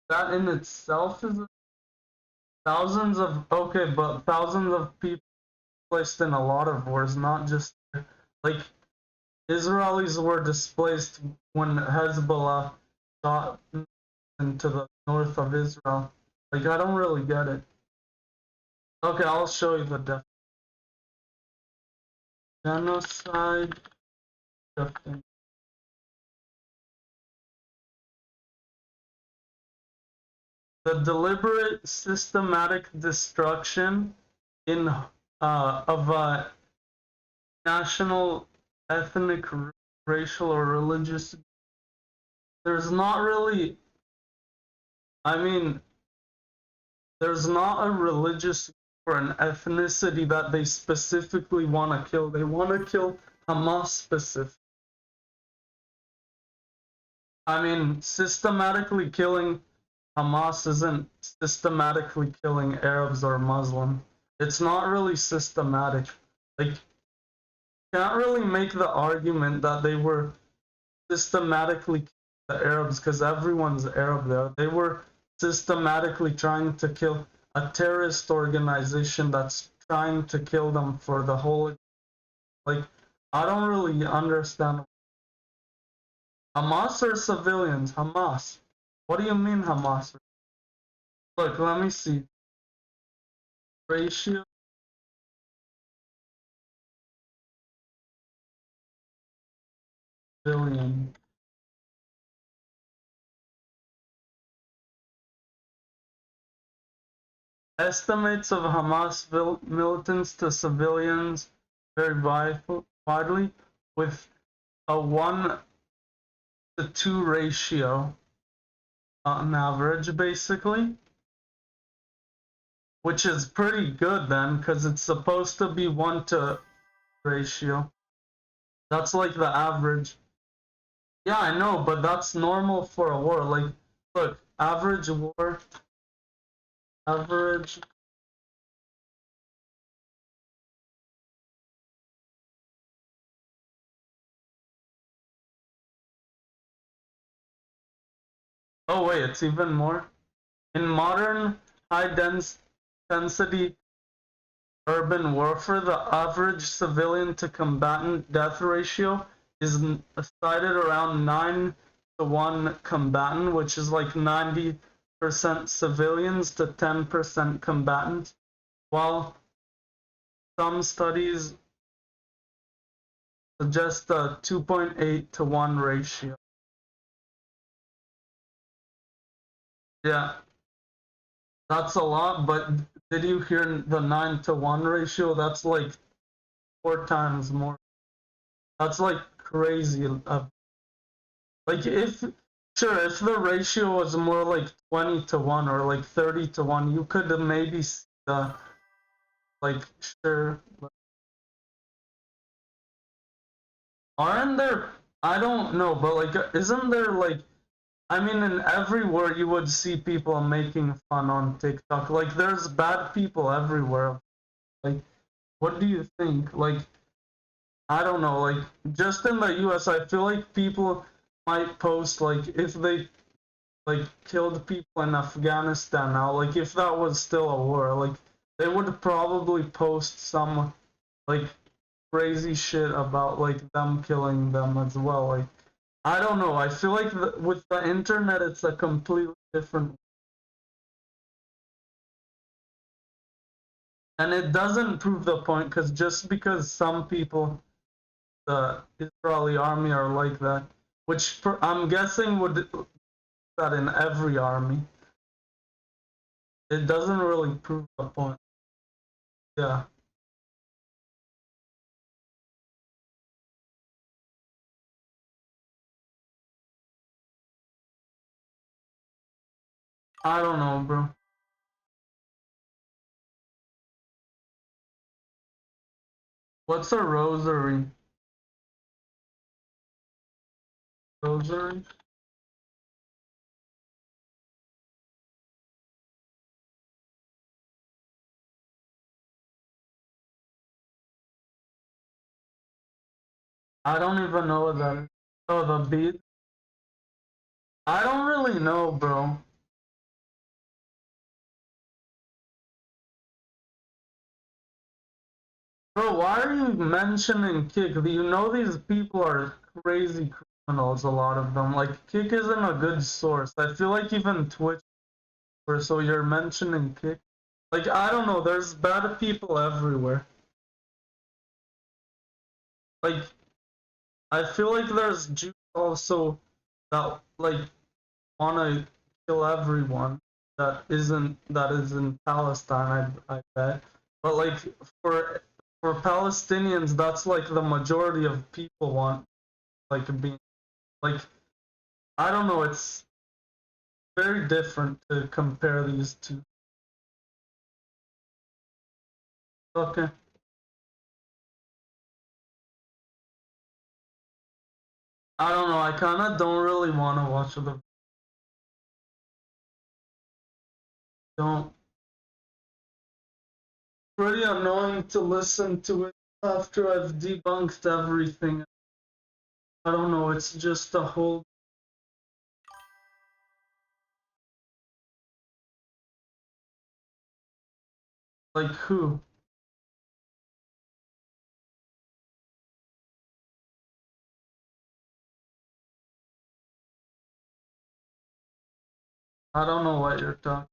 That in itself is thousands of people placed in a lot of wars, not just, like, Israelis were displaced when Hezbollah shot into the north of Israel. Like, I don't really get it. Okay, I'll show you the definition. Genocide. The deliberate, systematic destruction of a national, ethnic, racial, or religious. There's not really, there's not a religious or an ethnicity that they specifically want to kill. They want to kill Hamas specifically. Systematically killing Hamas isn't systematically killing Arabs or Muslims. It's not really systematic. Like, can't really make the argument that they were systematically killing the Arabs because everyone's Arab there. They were systematically trying to kill a terrorist organization that's trying to kill them for the whole. Like, I don't really understand. Hamas or civilians? Hamas. What do you mean Hamas? Look, let me see. Ratio. Civilian. Estimates of Hamas militants to civilians vary widely, with a 1-to-2 ratio on average, basically. Which is pretty good then, because it's supposed to be 1-to ratio. That's like the average. Yeah, I know, but that's normal for a war. Like, look, average war. Average. Oh wait, it's even more. In modern high-density urban warfare, the average civilian to combatant death ratio is cited around 9-to-1 combatant, which is like 90% civilians to 10% combatants, while some studies suggest a 2.8-to-1 ratio. Yeah, that's a lot, but did you hear the 9-to-1 ratio? That's like 4 times more. That's like crazy. Like if the ratio was more like 20-to-1 or like 30-to-1, you could maybe see the, like, sure. Aren't there? I don't know, but like, isn't there like? I mean, in every war you would see people making fun on TikTok. Like, there's bad people everywhere. Like, what do you think? Like, I don't know. Like, just in the US, I feel like people might post, like, if they, like, killed people in Afghanistan now, like, if that was still a war, like, they would probably post some, like, crazy shit about, like, them killing them as well. Like, I don't know. I feel like with the internet, it's a completely different. And it doesn't prove the point, because just because some people, the Israeli army are like that, which I'm guessing would that in every army, it doesn't really prove the point. Yeah. I don't know, bro. What's a rosary? Rosary? I don't even know what that is. Oh, the bead? I don't really know, bro. Bro, why are you mentioning Kick? You know these people are crazy criminals, a lot of them. Like, Kick isn't a good source. I feel like even Twitch, or so you're mentioning Kick. Like, I don't know, there's bad people everywhere. Like, I feel like there's Jews also that, like, wanna kill everyone that is in Palestine, I bet. But, like, for Palestinians, that's like the majority of people want, like, being, like, I don't know, it's very different to compare these two. Okay. I don't know, I kinda don't really want to watch the. Don't. Pretty annoying to listen to it after I've debunked everything. I don't know, it's just a whole Like who? I don't know what you're talking.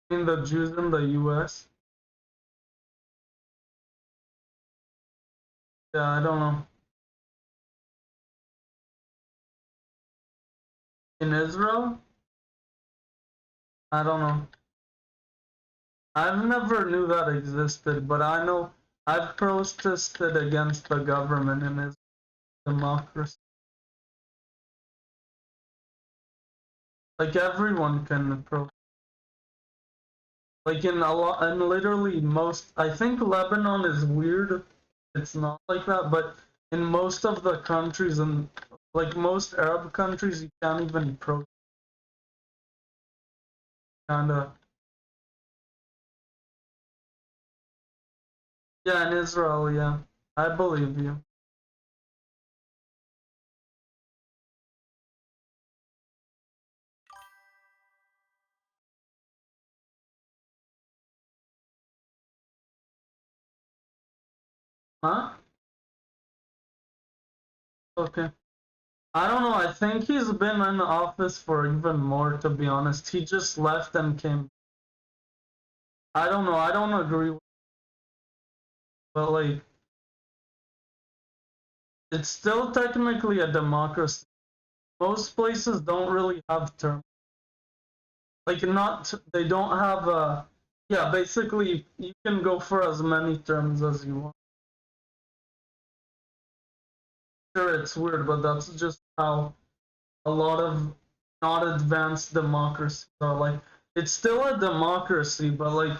In the Jews in the US? Yeah, I don't know. In Israel? I don't know. I've never knew that existed, but I know I've protested against the government and its democracy. Like everyone can protest. Like in a lot, and literally most. I think Lebanon is weird. It's not like that, but in most of the countries and like most Arab countries, you can't even protest. Kinda. Yeah, in Israel, yeah. I believe you. Huh? Okay. I don't know. I think he's been in the office for even more, to be honest. He just left and came. I don't know. I don't agree with, but like, it's still technically a democracy. Most places don't really have terms. Like, not, they don't have a, yeah, basically, you can go for as many terms as you want. Sure, it's weird, but that's just how a lot of not advanced democracies are. Like, it's still a democracy, but like,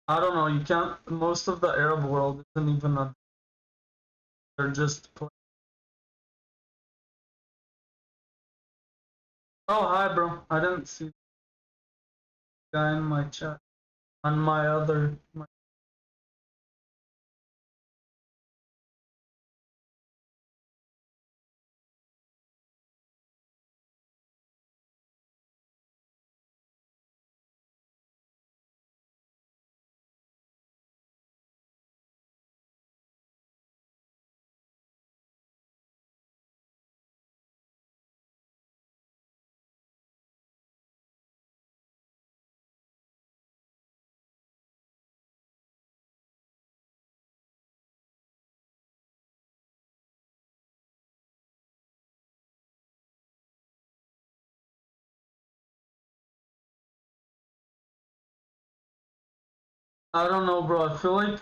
I don't know, you can't, most of the Arab world isn't even a, they're just, oh, hi, bro. I didn't see the guy in my chat. On my other, I don't know, bro. I feel like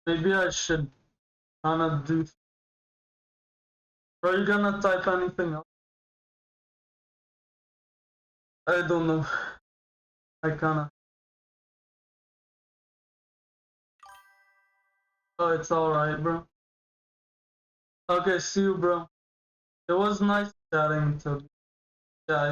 maybe I should kind of do. Are you gonna type anything else? I don't know. I kinda. Oh, it's alright, bro. Okay, see you, bro. It was nice chatting to you. Yeah.